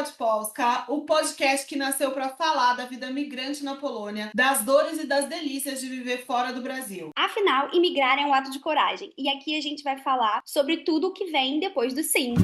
Pode Polska, o podcast que nasceu para falar da vida migrante na Polônia, das dores e das delícias de viver fora do Brasil. Afinal, imigrar é um ato de coragem. E aqui a gente vai falar sobre tudo o que vem depois do sim.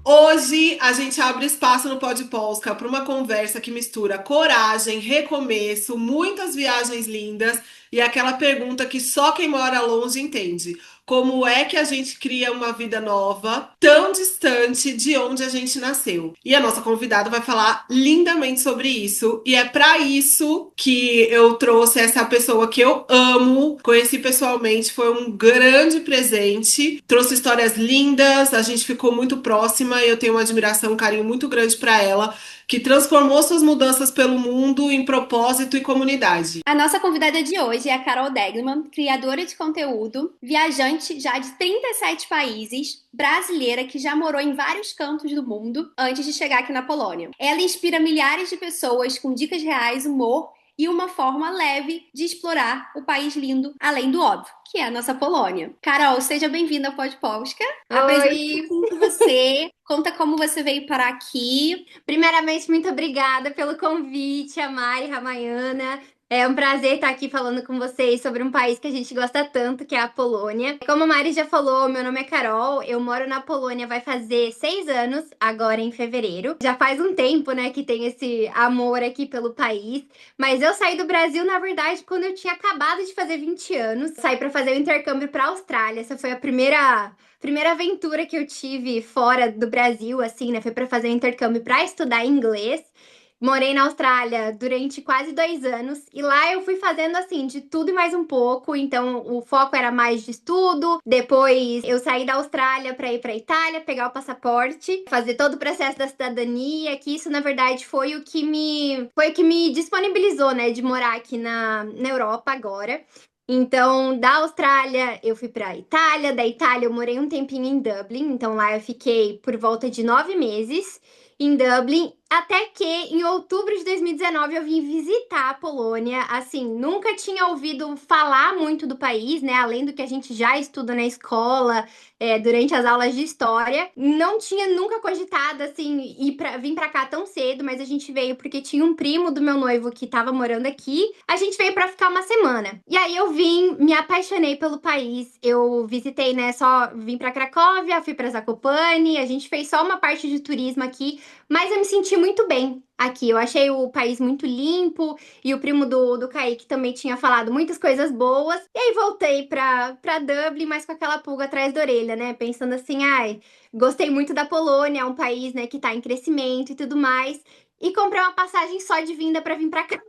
Hoje a gente abre espaço no Pode Polska para uma conversa que mistura coragem, recomeço, muitas viagens lindas e aquela pergunta que só quem mora longe entende. Como é que a gente cria uma vida nova, tão distante de onde a gente nasceu? E a nossa convidada vai falar lindamente sobre isso. E é para isso que eu trouxe essa pessoa que eu amo, conheci pessoalmente, foi um grande presente. Trouxe histórias lindas, a gente ficou muito próxima e eu tenho uma admiração, um carinho muito grande para ela, que transformou suas mudanças pelo mundo em propósito e comunidade. A nossa convidada de hoje é a Carol Degman, criadora de conteúdo, viajante já de 37 países, brasileira que já morou em vários cantos do mundo antes de chegar aqui na Polônia. Ela inspira milhares de pessoas com dicas reais, humor e uma forma leve de explorar o país lindo, além do óbvio, que é a nossa Polônia. Carol, seja bem-vinda ao Pod Polska. Apresente Oi! um pouquinho você, conta como você veio parar aqui. Primeiramente, muito obrigada pelo convite, a Mari Ramayana. É um prazer estar aqui falando com vocês sobre um país que a gente gosta tanto, que é a Polônia. Como a Mari já falou, meu nome é Carol, eu moro na Polônia, vai fazer 6 anos, agora em fevereiro. Já faz um tempo, né, que tem esse amor aqui pelo país. Mas eu saí do Brasil, na verdade, quando eu tinha acabado de fazer 20 anos. Saí para fazer o intercâmbio para a Austrália. Essa foi a primeira aventura que eu tive fora do Brasil, assim, né? Foi para fazer um intercâmbio para estudar inglês. Morei na Austrália durante quase 2 anos e lá eu fui fazendo assim de tudo e mais um pouco. Então o foco era mais de estudo. Depois eu saí da Austrália para ir para Itália, pegar o passaporte, fazer todo o processo da cidadania. Que isso na verdade foi o que me disponibilizou, né, de morar aqui na Europa agora. Então, da Austrália, eu fui para Itália. Da Itália, eu morei um tempinho em Dublin. Então, lá eu fiquei por volta de 9 meses em Dublin. Até que em outubro de 2019 eu vim visitar a Polônia. Assim, nunca tinha ouvido falar muito do país, né? Além do que a gente já estuda na escola, durante as aulas de história. Não tinha nunca cogitado, assim, vir pra cá tão cedo, mas a gente veio porque tinha um primo do meu noivo que tava morando aqui. A gente veio pra ficar uma semana. E aí eu vim, me apaixonei pelo país. Eu visitei, né? Só vim pra Cracóvia, fui pra Zakopane. A gente fez só uma parte de turismo aqui, mas eu me senti muito bem aqui. Eu achei o país muito limpo e o primo do Kaique também tinha falado muitas coisas boas. E aí voltei pra Dublin, mas com aquela pulga atrás da orelha, né? Pensando assim, ai, gostei muito da Polônia, é um país, né, que tá em crescimento e tudo mais. E comprei uma passagem só de vinda pra vir pra cá.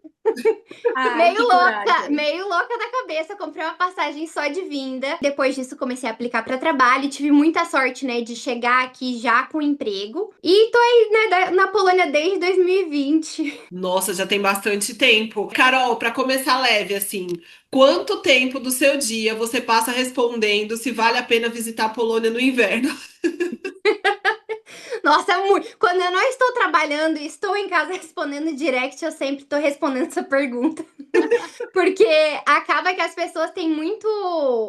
Ai, que coragem. Meio louca da cabeça, comprei uma passagem só de vinda. Depois disso, comecei a aplicar para trabalho. Tive muita sorte, né, de chegar aqui já com emprego. E tô aí, né, na Polônia desde 2020. Nossa, já tem bastante tempo. Carol, para começar leve, assim, quanto tempo do seu dia você passa respondendo se vale a pena visitar a Polônia no inverno? Nossa, é muito. Quando eu não estou trabalhando e estou em casa respondendo direct, eu sempre estou respondendo essa pergunta. Porque acaba que as pessoas têm muito.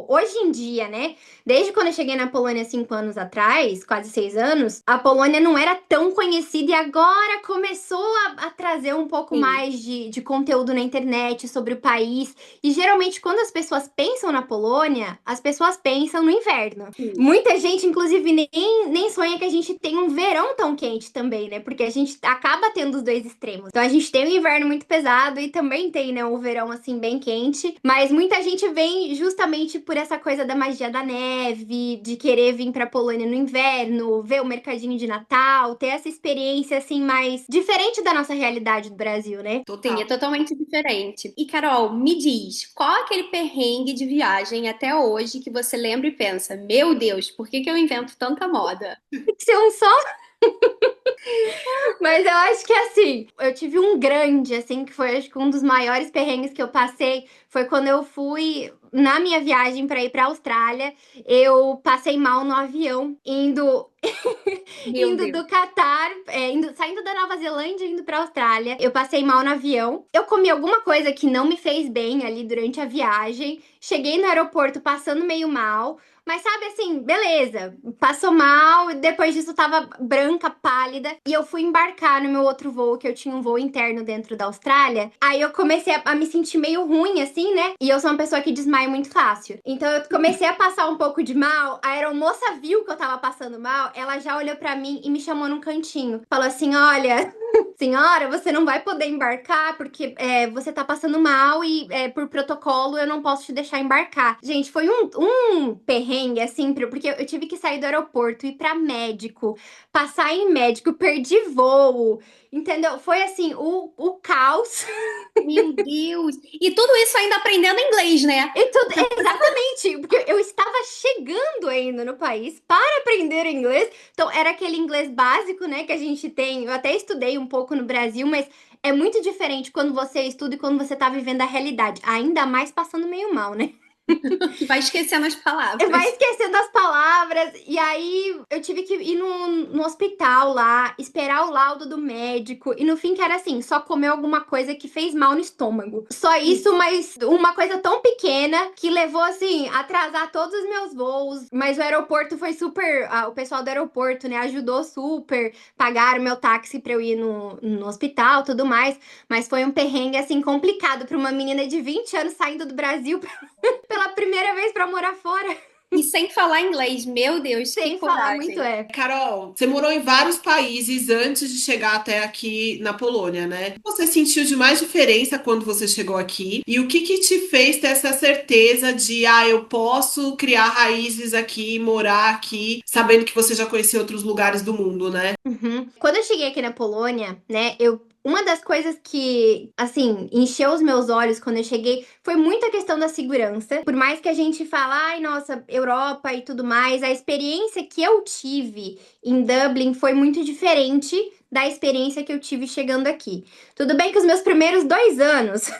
Hoje em dia, né? Desde quando eu cheguei na Polônia 5 anos atrás, quase 6 anos, a Polônia não era tão conhecida e agora começou a trazer um pouco Sim. mais de conteúdo na internet sobre o país. E geralmente, quando as pessoas pensam na Polônia, as pessoas pensam no inverno. Sim. Muita gente, inclusive, nem sonha que a gente tem um verão tão quente também, né? Porque a gente acaba tendo os dois extremos. Então a gente tem o inverno muito pesado e também tem, né, o verão assim bem quente. Mas muita gente vem justamente por essa coisa da magia da neve, de querer vir pra Polônia no inverno, ver o mercadinho de Natal, ter essa experiência assim mais diferente da nossa realidade do Brasil, né? Sim, é Total. totalmente diferente. E, Carol, me diz, qual é aquele perrengue de viagem até hoje que você lembra e pensa, meu Deus, por que que eu invento tanta moda? Tem que ser um só. Mas eu acho que assim, eu tive um grande, assim, que foi acho que um dos maiores perrengues que eu passei foi quando eu fui na minha viagem para ir para a Austrália, eu passei mal no avião, indo Meu indo Deus. do Catar, saindo da Nova Zelândia, indo pra Austrália. Eu passei mal no avião. Eu comi alguma coisa que não me fez bem ali durante a viagem. Cheguei no aeroporto passando meio mal. Mas sabe assim, beleza, passou mal, depois disso tava branca, pálida, e eu fui embarcar no meu outro voo, que eu tinha um voo interno dentro da Austrália. Aí eu comecei a me sentir meio ruim, assim, né? E eu sou uma pessoa que desmaia muito fácil. Então eu comecei a passar um pouco de mal, a aeromoça viu que eu tava passando mal, ela já olhou pra mim e me chamou num cantinho. Falou assim: olha, senhora, você não vai poder embarcar porque você tá passando mal e por protocolo eu não posso te deixar embarcar. Gente, foi um perrengue assim, porque eu tive que sair do aeroporto, ir pra médico, passar em médico, perdi voo, entendeu? Foi assim, o caos. Meu Deus! E tudo isso ainda aprendendo inglês, né? E tudo, exatamente, porque eu estava chegando ainda no país para aprender inglês. Então, era aquele inglês básico, né, que a gente tem. Eu até estudei um pouco no Brasil, mas é muito diferente quando você estuda e quando você tá vivendo a realidade. Ainda mais passando meio mal, né? Que vai esquecendo as Vai palavras. esquecendo as palavras. E aí eu tive que ir no hospital lá, esperar o laudo do médico. E no fim que era assim, só comeu alguma coisa que fez mal no estômago. Só isso, Isso. mas uma coisa tão pequena que levou assim, a atrasar todos os meus voos. Mas o aeroporto foi super. O pessoal do aeroporto, né, ajudou super. Pagaram meu táxi pra eu ir no hospital, tudo mais. Mas foi um perrengue assim complicado pra uma menina de 20 anos saindo do Brasil pela primeira vez pra morar fora. E sem falar inglês, meu Deus, que Sem falar muito, coragem. Carol, você morou em vários países antes de chegar até aqui na Polônia, né? O que você sentiu de mais diferença quando você chegou aqui? E o que que te fez ter essa certeza de, eu posso criar raízes aqui, morar aqui, sabendo que você já conheceu outros lugares do mundo, né? Uhum. Quando eu cheguei aqui na Polônia, né, uma das coisas que, assim, encheu os meus olhos quando eu cheguei foi muito a questão da segurança. Por mais que a gente fale, ai, nossa, Europa e tudo mais, a experiência que eu tive em Dublin foi muito diferente da experiência que eu tive chegando aqui. Tudo bem que os meus primeiros 2 anos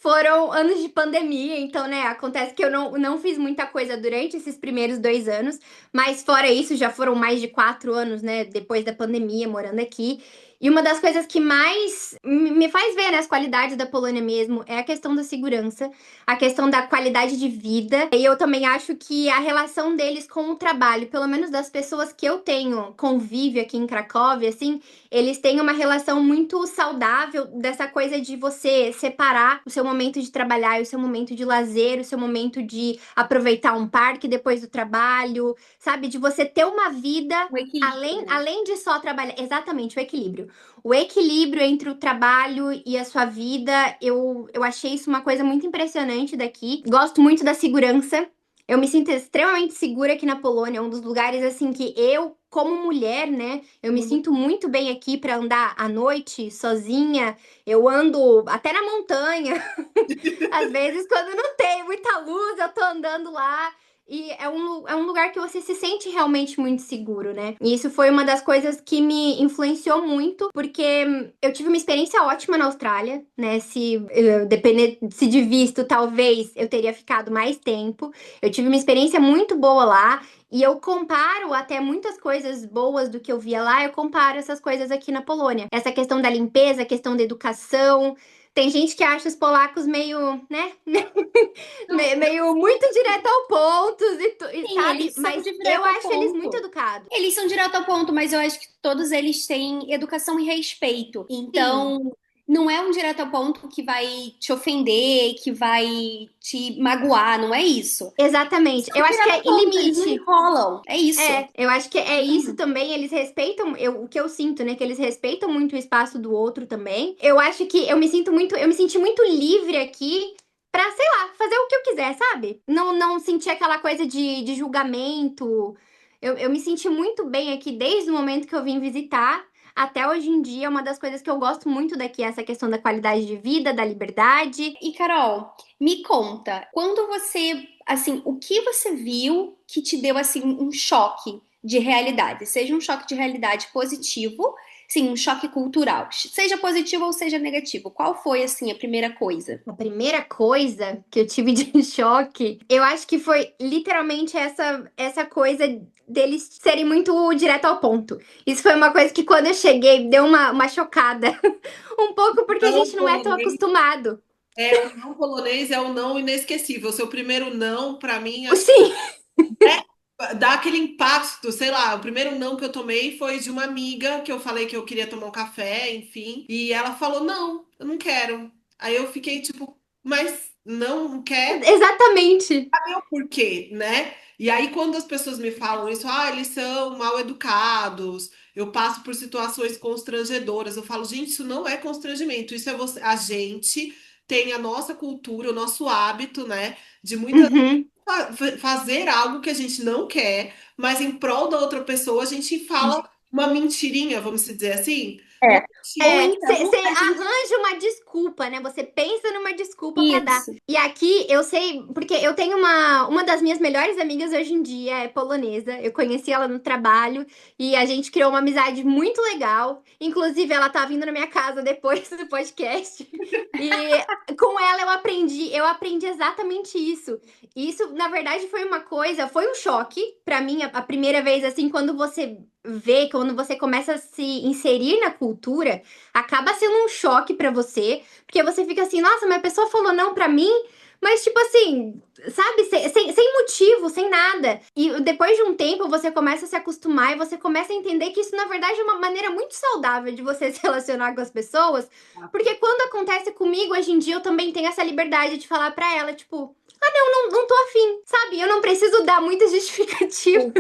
foram anos de pandemia, então, né, acontece que eu não fiz muita coisa durante esses primeiros 2 anos. Mas fora isso, já foram mais de 4 anos, né, depois da pandemia, morando aqui. E uma das coisas que mais me faz ver, né, as qualidades da Polônia mesmo é a questão da segurança, a questão da qualidade de vida. E eu também acho que a relação deles com o trabalho, pelo menos das pessoas que eu tenho convívio aqui em Cracóvia, assim, eles têm uma relação muito saudável dessa coisa de você separar o seu momento de trabalhar e o seu momento de lazer, o seu momento de aproveitar um parque depois do trabalho, sabe? De você ter uma vida O equilíbrio, além, né? além de só trabalhar. Exatamente, o equilíbrio. O equilíbrio entre o trabalho e a sua vida, eu achei isso uma coisa muito impressionante daqui. Gosto muito da segurança. Eu me sinto extremamente segura aqui na Polônia, é um dos lugares assim que eu, como mulher, né, eu me Uhum. sinto muito bem aqui para andar à noite, sozinha. Eu ando até na montanha. Às vezes, quando não tem muita luz, eu tô andando lá. E é um lugar que você se sente realmente muito seguro, né? E isso foi uma das coisas que me influenciou muito, porque eu tive uma experiência ótima na Austrália, né? Se depender de visto, talvez eu teria ficado mais tempo. Eu tive uma experiência muito boa lá. E eu comparo até muitas coisas boas do que eu via lá, eu comparo essas coisas aqui na Polônia. Essa questão da limpeza, a questão da educação. Tem gente que acha os polacos meio, né? Meio muito direto ao ponto Sim, sabe? eles são Mas de eu direto ao acho eles muito ponto. educados. Eles são direto ao ponto, mas eu acho que todos eles têm educação e respeito. Sim, Então, não é um direto ao ponto que vai te ofender, que vai te magoar, não é isso. Eles exatamente. são Eu acho que direto ao é ponto, eles não limite. enrolam. É isso. Eu acho que é isso também. Eles respeitam, o que eu sinto, né? Que eles respeitam muito o espaço do outro também. Eu acho que eu me senti muito livre aqui pra, sei lá, fazer o que eu quiser, sabe? Não sentir aquela coisa de julgamento. Eu me senti muito bem aqui desde o momento que eu vim visitar. Até hoje em dia, uma das coisas que eu gosto muito daqui é essa questão da qualidade de vida, da liberdade. E Carol, me conta, quando você, assim, o que você viu que te deu assim um choque de realidade? Seja um choque de realidade positivo, Sim, um choque cultural, seja positivo ou seja negativo. Qual foi, assim, a primeira coisa? A primeira coisa que eu tive de choque, eu acho que foi literalmente essa coisa deles serem muito direto ao ponto. Isso foi uma coisa que quando eu cheguei deu uma chocada. Um pouco porque a Não gente não é tão polonês acostumado. o não polonês é o não inesquecível. Seu primeiro não, para mim, acho Sim, dá aquele impacto, sei lá, o primeiro não que eu tomei foi de uma amiga que eu falei que eu queria tomar um café, enfim, e ela falou: "Não, eu não quero". Aí eu fiquei tipo, mas não quer? exatamente. Sabe o porquê, né? E aí quando as pessoas me falam isso, eles são mal educados, eu passo por situações constrangedoras, eu falo, gente, isso não é constrangimento, isso é você, a gente tem a nossa cultura, o nosso hábito, né, de muitas Uhum. fazer algo que a gente não quer, mas em prol da outra pessoa a gente fala uma mentirinha, vamos dizer assim. Uma É. Ou mentira. Você então, a gente. arranja uma desculpa, né? Você pensa numa desculpa pra dar. Isso. E aqui eu sei, porque eu tenho uma das minhas melhores amigas hoje em dia é polonesa. Eu conheci ela no trabalho e a gente criou uma amizade muito legal. Inclusive, ela tá vindo na minha casa depois do podcast. E com ela eu aprendi exatamente isso. E isso, na verdade, foi um choque pra mim a primeira vez assim, quando você vê, quando você começa a se inserir na cultura acaba sendo um choque pra você, porque você fica assim, nossa, mas a pessoa falou não pra mim, mas tipo assim, sabe, sem motivo, sem nada. E depois de um tempo você começa a se acostumar e você começa a entender que isso, na verdade, é uma maneira muito saudável de você se relacionar com as pessoas, porque quando acontece comigo hoje em dia, eu também tenho essa liberdade de falar pra ela, tipo, ah, não tô afim, sabe? Eu não preciso dar muita justificativa.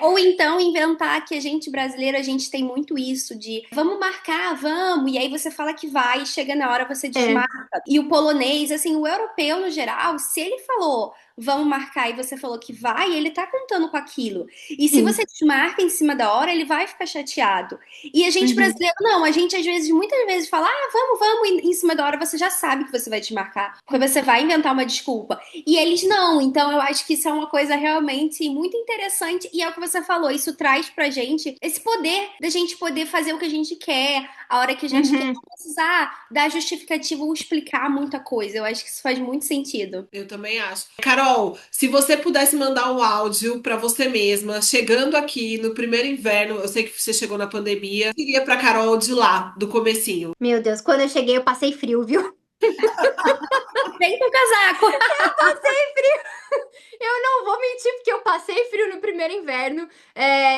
Ou então inventar que a gente brasileiro, a gente tem muito isso de vamos marcar, vamos, e aí você fala que vai, e chega na hora você É. desmarca. E o polonês, assim, o europeu no geral, se ele falou vamos marcar e você falou que vai, ele tá contando com aquilo. E se Sim. você desmarca em cima da hora, ele vai ficar chateado. E a gente Uhum. brasileiro, não, a gente às vezes, muitas vezes fala, vamos, e em cima da hora você já sabe que você vai desmarcar, porque você vai inventar uma desculpa. E eles não, então eu acho que isso é uma coisa realmente muito interessante e é o que você falou, isso traz pra gente esse poder da gente poder fazer o que a gente quer, a hora que a gente quer, Uhum. não precisar dar justificativa ou explicar muita coisa. Eu acho que isso faz muito sentido. Eu também acho. Carol, se você pudesse mandar um áudio para você mesma, chegando aqui no primeiro inverno, eu sei que você chegou na pandemia, iria para Carol de lá, do comecinho. Meu Deus, quando eu cheguei eu passei frio, viu? Vem com o casaco! Eu não vou mentir, porque eu passei frio no primeiro inverno.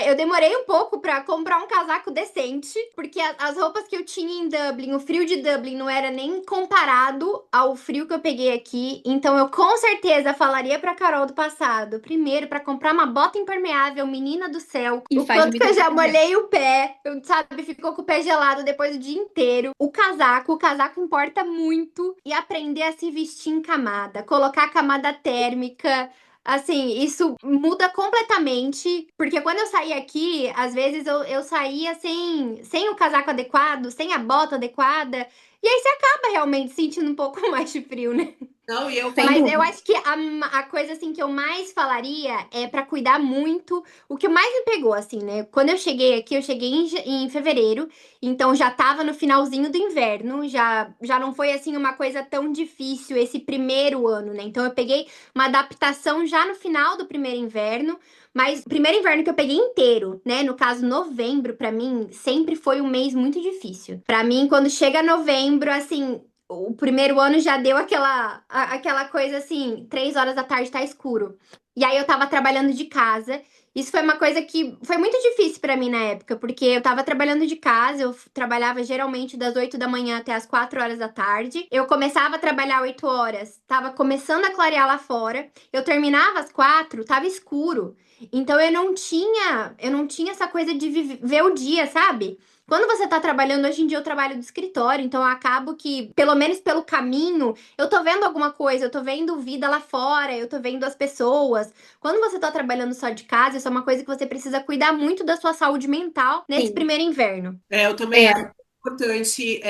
Eu demorei um pouco pra comprar um casaco decente, porque as roupas que eu tinha em Dublin, o frio de Dublin não era nem comparado ao frio que eu peguei aqui. Então eu com certeza falaria pra Carol do passado, primeiro pra comprar uma bota impermeável, menina do céu. E O faz quanto que muita eu já diferença. molhei o pé, sabe, ficou com o pé gelado depois do dia inteiro. O casaco importa muito e aprender a se vestir em camada, colocar camada térmica. Assim, isso muda completamente, porque quando eu saí aqui, às vezes eu saía sem o casaco adequado, sem a bota adequada, e aí você acaba realmente sentindo um pouco mais de frio, né? Não, e eu Sem falei, Mas eu dúvida. acho que a coisa assim que eu mais falaria é pra cuidar muito. O que mais me pegou, assim, né? Quando eu cheguei aqui, eu cheguei em fevereiro, então já tava no finalzinho do inverno, já não foi assim uma coisa tão difícil esse primeiro ano, né? Então eu peguei uma adaptação já no final do primeiro inverno. Mas o primeiro inverno que eu peguei inteiro, né? No caso, novembro, pra mim, sempre foi um mês muito difícil. Pra mim, quando chega novembro, assim, o primeiro ano já deu aquela coisa assim, 3 horas da tarde tá escuro. E aí eu tava trabalhando de casa. Isso foi uma coisa que foi muito difícil pra mim na época, porque eu tava trabalhando de casa, eu trabalhava geralmente das 8 da manhã até as 4 horas da tarde. Eu começava a trabalhar 8 horas, tava começando a clarear lá fora. Eu terminava às 4, tava escuro. Então eu não tinha essa coisa de ver o dia, sabe? Quando você tá trabalhando, hoje em dia eu trabalho do escritório, então eu acabo que, pelo menos pelo caminho, eu tô vendo alguma coisa, eu tô vendo vida lá fora, eu tô vendo as pessoas. Quando você tá trabalhando só de casa, isso é uma coisa que você precisa cuidar muito da sua saúde mental nesse Sim. primeiro inverno. eu também acho É, importante,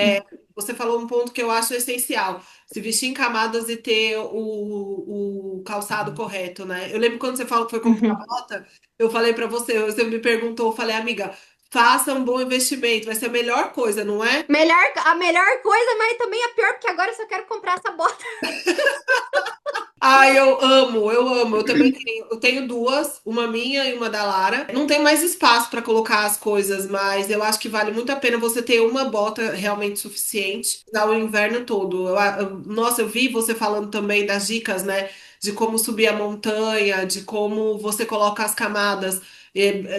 você falou um ponto que eu acho essencial, se vestir em camadas e ter o calçado correto, né? Eu lembro quando você falou que foi comprar Uhum. bota, eu falei para você, você me perguntou, eu falei, amiga, faça um bom investimento, vai ser a melhor coisa, não é? A melhor coisa, mas também a pior, porque agora eu só quero comprar essa bota. Ai, eu amo, eu amo. Eu também tenho, eu tenho duas, uma minha e uma da Lara. Não tem mais espaço para colocar as coisas, mas eu acho que vale muito a pena você ter uma bota realmente suficiente para o inverno todo. Nossa, eu vi você falando também das dicas, né? De como subir a montanha, de como você coloca as camadas.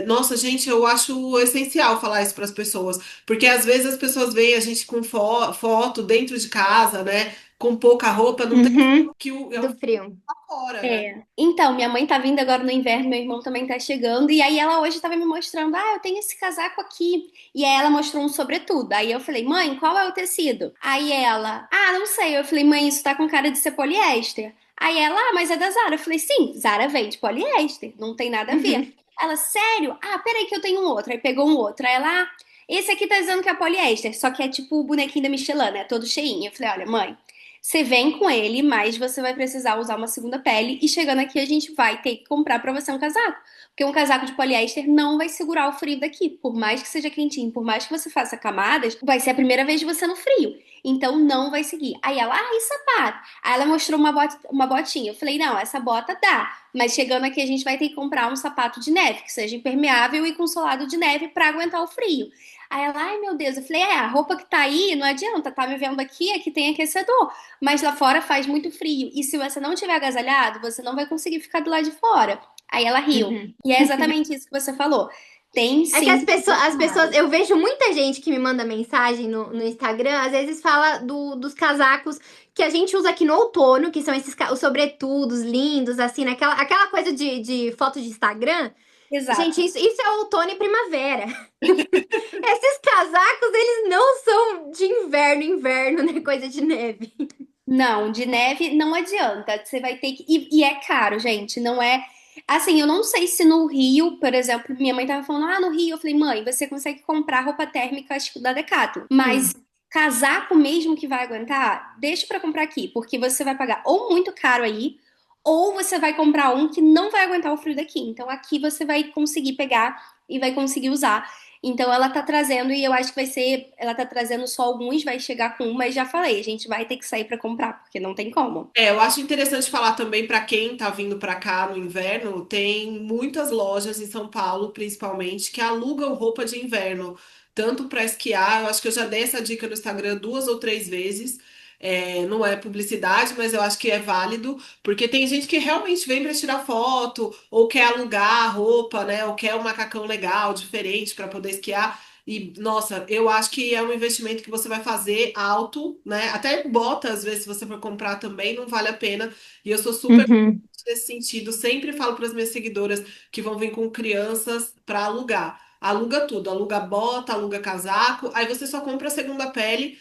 Nossa, gente, eu acho essencial falar isso para as pessoas, porque às vezes as pessoas veem a gente com foto dentro de casa, né? Com pouca roupa, não tem Uhum, que é o do frio. fora, né? É. Então, minha mãe tá vindo agora no inverno, meu irmão também tá chegando, e aí ela hoje tava me mostrando, eu tenho esse casaco aqui. E aí ela mostrou um sobretudo. Aí eu falei, mãe, qual é o tecido? Aí ela, não sei. Eu falei, mãe, isso tá com cara de ser poliéster. Aí ela, mas é da Zara. Eu falei, sim, Zara vende poliéster, não tem nada a ver. Uhum. Ela, sério? Peraí que eu tenho um outro. Aí pegou um outro. Aí ela, esse aqui tá dizendo que é poliéster, só que é tipo o bonequinho da Michelin, né? Todo cheinho. Eu falei, olha, mãe. Você vem com ele, mas você vai precisar usar uma segunda pele. E chegando aqui, a gente vai ter que comprar pra você um casaco. Porque um casaco de poliéster não vai segurar o frio daqui. Por mais que seja quentinho, por mais que você faça camadas, vai ser a primeira vez de você no frio. Então não vai seguir. Aí ela, e sapato? Aí ela mostrou uma botinha. Eu falei, não, essa bota dá. Mas chegando aqui, a gente vai ter que comprar um sapato de neve, que seja impermeável e com solado de neve pra aguentar o frio. Aí ela, ai meu Deus, eu falei, a roupa que tá aí não adianta, tá me vendo aqui tem aquecedor. Mas lá fora faz muito frio. E se você não tiver agasalhado, você não vai conseguir ficar do lado de fora. Aí ela riu. Uhum. E é exatamente isso que você falou. Tem É que sim. as pessoas, eu vejo muita gente que me manda mensagem no Instagram, às vezes fala dos casacos que a gente usa aqui no outono, que são os sobretudos lindos, assim, aquela coisa de foto de Instagram. Gente, Exato. isso é outono e primavera. Esses casacos, eles não são de inverno, né? Coisa de neve. Não, de neve não adianta. Você vai ter que. E é caro, gente. Não é. Assim, eu não sei se no Rio, por exemplo, minha mãe tava falando, no Rio. Eu falei, mãe, você consegue comprar roupa térmica acho que da Decathlon. Mas Sim. casaco mesmo que vai aguentar, deixa pra comprar aqui. Porque você vai pagar ou muito caro aí, ou você vai comprar um que não vai aguentar o frio daqui. Então aqui você vai conseguir pegar e vai conseguir usar. Então ela tá trazendo e eu acho que vai ser, ela tá trazendo só alguns, vai chegar com um, mas já falei, a gente vai ter que sair pra comprar, porque não tem como. Eu acho interessante falar também para quem tá vindo para cá no inverno, tem muitas lojas em São Paulo, principalmente, que alugam roupa de inverno, tanto para esquiar. Eu acho que eu já dei essa dica no Instagram 2 ou 3 vezes. Não é publicidade, mas eu acho que é válido, porque tem gente que realmente vem para tirar foto, ou quer alugar a roupa, né? Ou quer um macacão legal, diferente para poder esquiar. E, nossa, eu acho que é um investimento que você vai fazer alto, né? Até bota, às vezes, se você for comprar também, não vale a pena. E eu sou super Uhum. nesse sentido. Sempre falo para as minhas seguidoras que vão vir com crianças para alugar. Aluga tudo, aluga bota, aluga casaco, aí você só compra a segunda pele.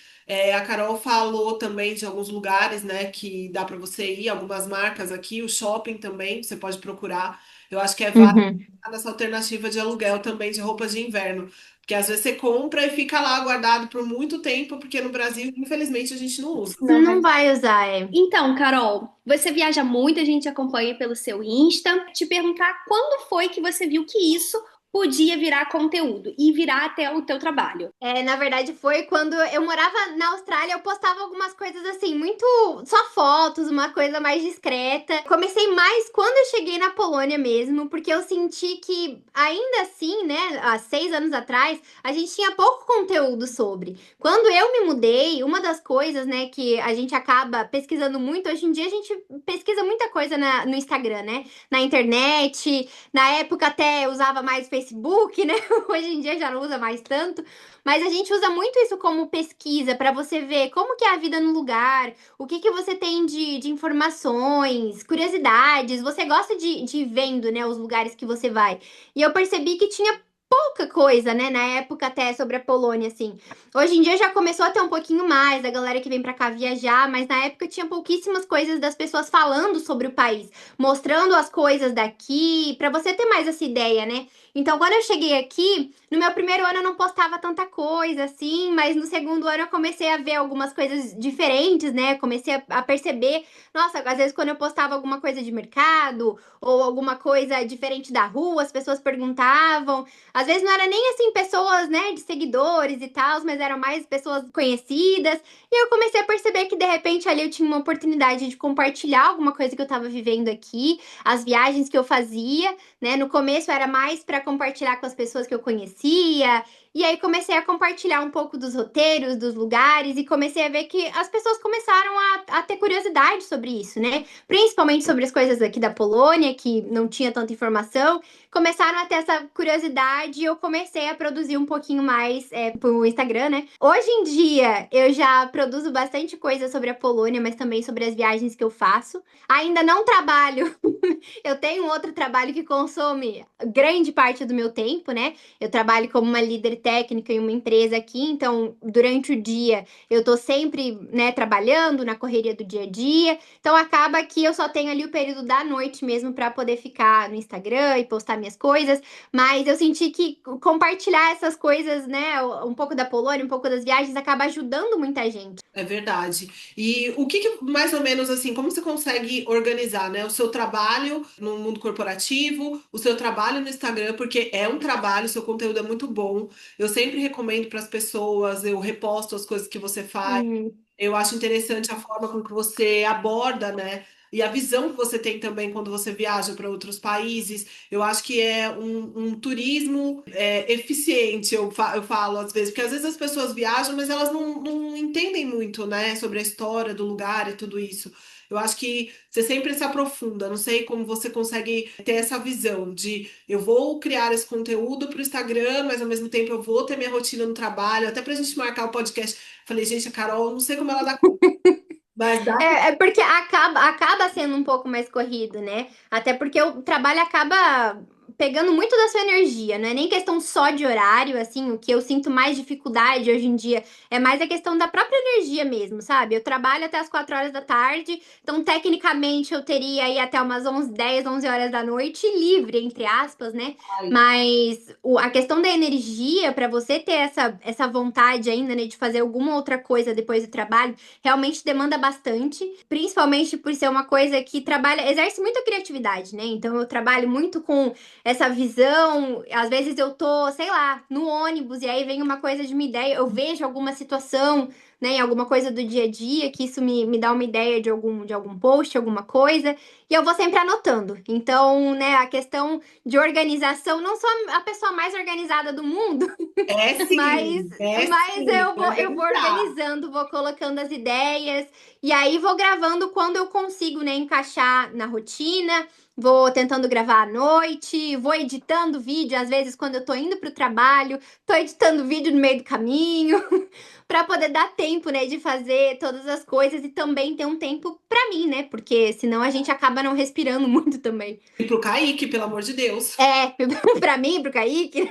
A Carol falou também de alguns lugares, né, que dá para você ir, algumas marcas aqui, o shopping também, você pode procurar. Eu acho que é válido Uhum. nessa alternativa de aluguel também de roupas de inverno. Porque às vezes você compra e fica lá guardado por muito tempo, porque no Brasil, infelizmente, a gente não usa. Não vai. Não vai usar, é. Então, Carol, você viaja muito, a gente acompanha pelo seu Insta. Te perguntar quando foi que você viu que isso podia virar conteúdo e virar até o teu trabalho. Na verdade, foi quando eu morava na Austrália, eu postava algumas coisas assim, muito só fotos, uma coisa mais discreta. Comecei mais quando eu cheguei na Polônia mesmo, porque eu senti que ainda assim, né, há 6 anos atrás, a gente tinha pouco conteúdo sobre. Quando eu me mudei, uma das coisas, né, que a gente acaba pesquisando muito, hoje em dia a gente pesquisa muita coisa no Instagram, né, na internet. Na época até usava mais o Facebook, né? Hoje em dia já não usa mais tanto, mas a gente usa muito isso como pesquisa para você ver como que é a vida no lugar, o que que você tem de informações, curiosidades, você gosta de ir vendo, né, os lugares que você vai. E eu percebi que tinha pouca coisa, né, na época até sobre a Polônia, assim. Hoje em dia já começou a ter um pouquinho mais da galera que vem pra cá viajar, mas na época tinha pouquíssimas coisas das pessoas falando sobre o país, mostrando as coisas daqui, pra você ter mais essa ideia, né? Então, quando eu cheguei aqui, no meu primeiro ano eu não postava tanta coisa assim, mas no segundo ano eu comecei a ver algumas coisas diferentes, né? Comecei a perceber, nossa, às vezes quando eu postava alguma coisa de mercado ou alguma coisa diferente da rua, as pessoas perguntavam. Às Às vezes não era nem assim pessoas, né, de seguidores e tal, mas eram mais pessoas conhecidas. E eu comecei a perceber que de repente ali eu tinha uma oportunidade de compartilhar alguma coisa que eu tava vivendo aqui, as viagens que eu fazia, né? No começo era mais para compartilhar com as pessoas que eu conhecia. E aí comecei a compartilhar um pouco dos roteiros, dos lugares, e comecei a ver que as pessoas começaram a ter curiosidade sobre isso, né? Principalmente sobre as coisas aqui da Polônia, que não tinha tanta informação. Começaram a ter essa curiosidade e eu comecei a produzir um pouquinho mais pro Instagram, né? Hoje em dia eu já produzo bastante coisa sobre a Polônia, mas também sobre as viagens que eu faço. Ainda não trabalho. Eu tenho um outro trabalho que consome grande parte do meu tempo, né? Eu trabalho como uma líder técnica em uma empresa aqui, então durante o dia eu tô sempre, né, trabalhando na correria do dia a dia. Então acaba que eu só tenho ali o período da noite mesmo para poder ficar no Instagram e postar minhas coisas, mas eu senti que compartilhar essas coisas, né, um pouco da Polônia, um pouco das viagens acaba ajudando muita gente. É verdade. E o que mais ou menos assim, como você consegue organizar, né, o seu trabalho no mundo corporativo, o seu trabalho no Instagram, porque é um trabalho, seu conteúdo é muito bom. Eu sempre recomendo para as pessoas, eu reposto as coisas que você faz. Hum. Eu acho interessante a forma com que você aborda, né? E a visão que você tem também quando você viaja para outros países. Eu acho que é um turismo eficiente, eu falo às vezes, porque às vezes as pessoas viajam, mas elas não entendem muito, né, sobre a história do lugar e tudo isso. Eu acho que você sempre se aprofunda. Não sei como você consegue ter essa visão de eu vou criar esse conteúdo para o Instagram, mas ao mesmo tempo eu vou ter minha rotina no trabalho, até para a gente marcar o podcast. Falei, gente, a Carol, não sei como ela dá conta, mas dá. É porque acaba sendo um pouco mais corrido, né? Até porque o trabalho acaba pegando muito da sua energia, não é nem questão só de horário, assim, o que eu sinto mais dificuldade hoje em dia é mais a questão da própria energia mesmo, sabe? Eu trabalho até as 4 horas da tarde, então tecnicamente eu teria aí até umas 11, 10, 11 horas da noite livre, entre aspas, né? Mas a questão da energia, para você ter essa vontade ainda, né, de fazer alguma outra coisa depois do trabalho, realmente demanda bastante, principalmente por ser uma coisa que trabalha, exerce muita criatividade, né? Então eu trabalho muito com essa visão. Às vezes eu tô, sei lá, no ônibus e aí vem uma coisa de uma ideia, eu vejo alguma situação, né, em alguma coisa do dia a dia, que isso me dá uma ideia de algum post, alguma coisa, e eu vou sempre anotando. Então, né, a questão de organização, não sou a pessoa mais organizada do mundo, mas, É mas sim, eu vou organizar. organizando, vou colocando as ideias, e aí vou gravando quando eu consigo, né, encaixar na rotina, vou tentando gravar à noite, vou editando vídeo, às vezes quando eu tô indo pro trabalho, tô editando vídeo no meio do caminho, para poder dar tempo, né, de fazer todas as coisas e também ter um tempo para mim, né, porque senão a gente acaba não respirando muito também. E pro Kaique, pelo amor de Deus. É, para mim, pro Kaique.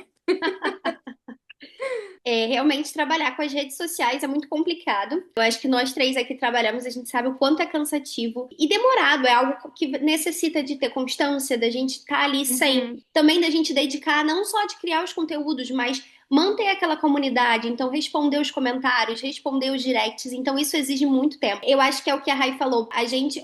Realmente trabalhar com as redes sociais é muito complicado. Eu acho que nós três aqui trabalhamos, a gente sabe o quanto é cansativo e demorado. É algo que necessita de ter constância, da gente estar ali sempre. Uhum. Também da gente dedicar, não só de criar os conteúdos, mas manter aquela comunidade. Então, responder os comentários, responder os directs. Então, isso exige muito tempo. Eu acho que é o que a Rai falou.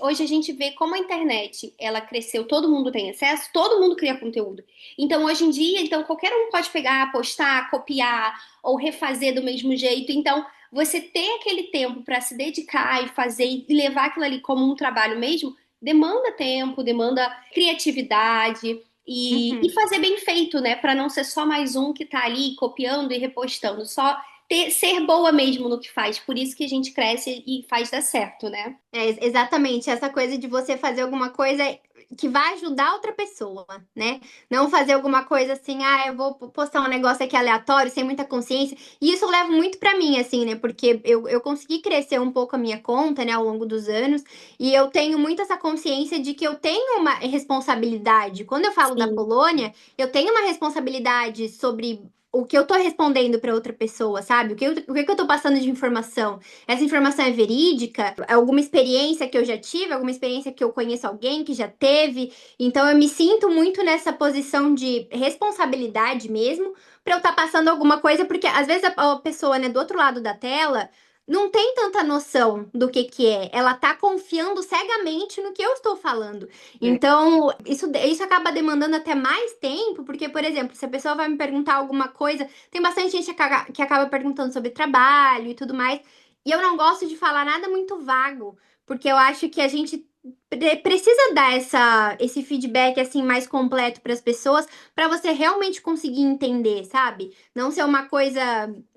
Hoje a gente vê como a internet, ela cresceu, todo mundo tem acesso, todo mundo cria conteúdo. Então, hoje em dia, então, qualquer um pode pegar, postar, copiar ou refazer do mesmo jeito. Então, você ter aquele tempo para se dedicar e fazer e levar aquilo ali como um trabalho mesmo, demanda tempo, demanda criatividade e Uhum. fazer bem feito, né? Para não ser só mais um que tá ali copiando e repostando, só ser boa mesmo no que faz. Por isso que a gente cresce e faz dar certo, né? É, exatamente, essa coisa de você fazer alguma coisa que vai ajudar outra pessoa, né? Não fazer alguma coisa assim, eu vou postar um negócio aqui aleatório, sem muita consciência. E isso eu levo muito pra mim, assim, né? Porque eu consegui crescer um pouco a minha conta, né, ao longo dos anos, e eu tenho muito essa consciência de que eu tenho uma responsabilidade. Quando eu falo da Sim. Polônia, eu tenho uma responsabilidade sobre o que eu tô respondendo pra outra pessoa, sabe? O que eu tô passando de informação. Essa informação é verídica? É alguma experiência que eu já tive? Alguma experiência que eu conheço alguém que já teve? Então eu me sinto muito nessa posição de responsabilidade mesmo, para eu estar passando alguma coisa, porque às vezes a pessoa, né, do outro lado da tela não tem tanta noção do que é. Ela tá confiando cegamente no que eu estou falando. É. Então, isso acaba demandando até mais tempo, porque, por exemplo, se a pessoa vai me perguntar alguma coisa, tem bastante gente que acaba perguntando sobre trabalho e tudo mais, e eu não gosto de falar nada muito vago, porque eu acho que a gente precisa dar esse feedback assim mais completo para as pessoas, para você realmente conseguir entender, sabe? Não ser uma coisa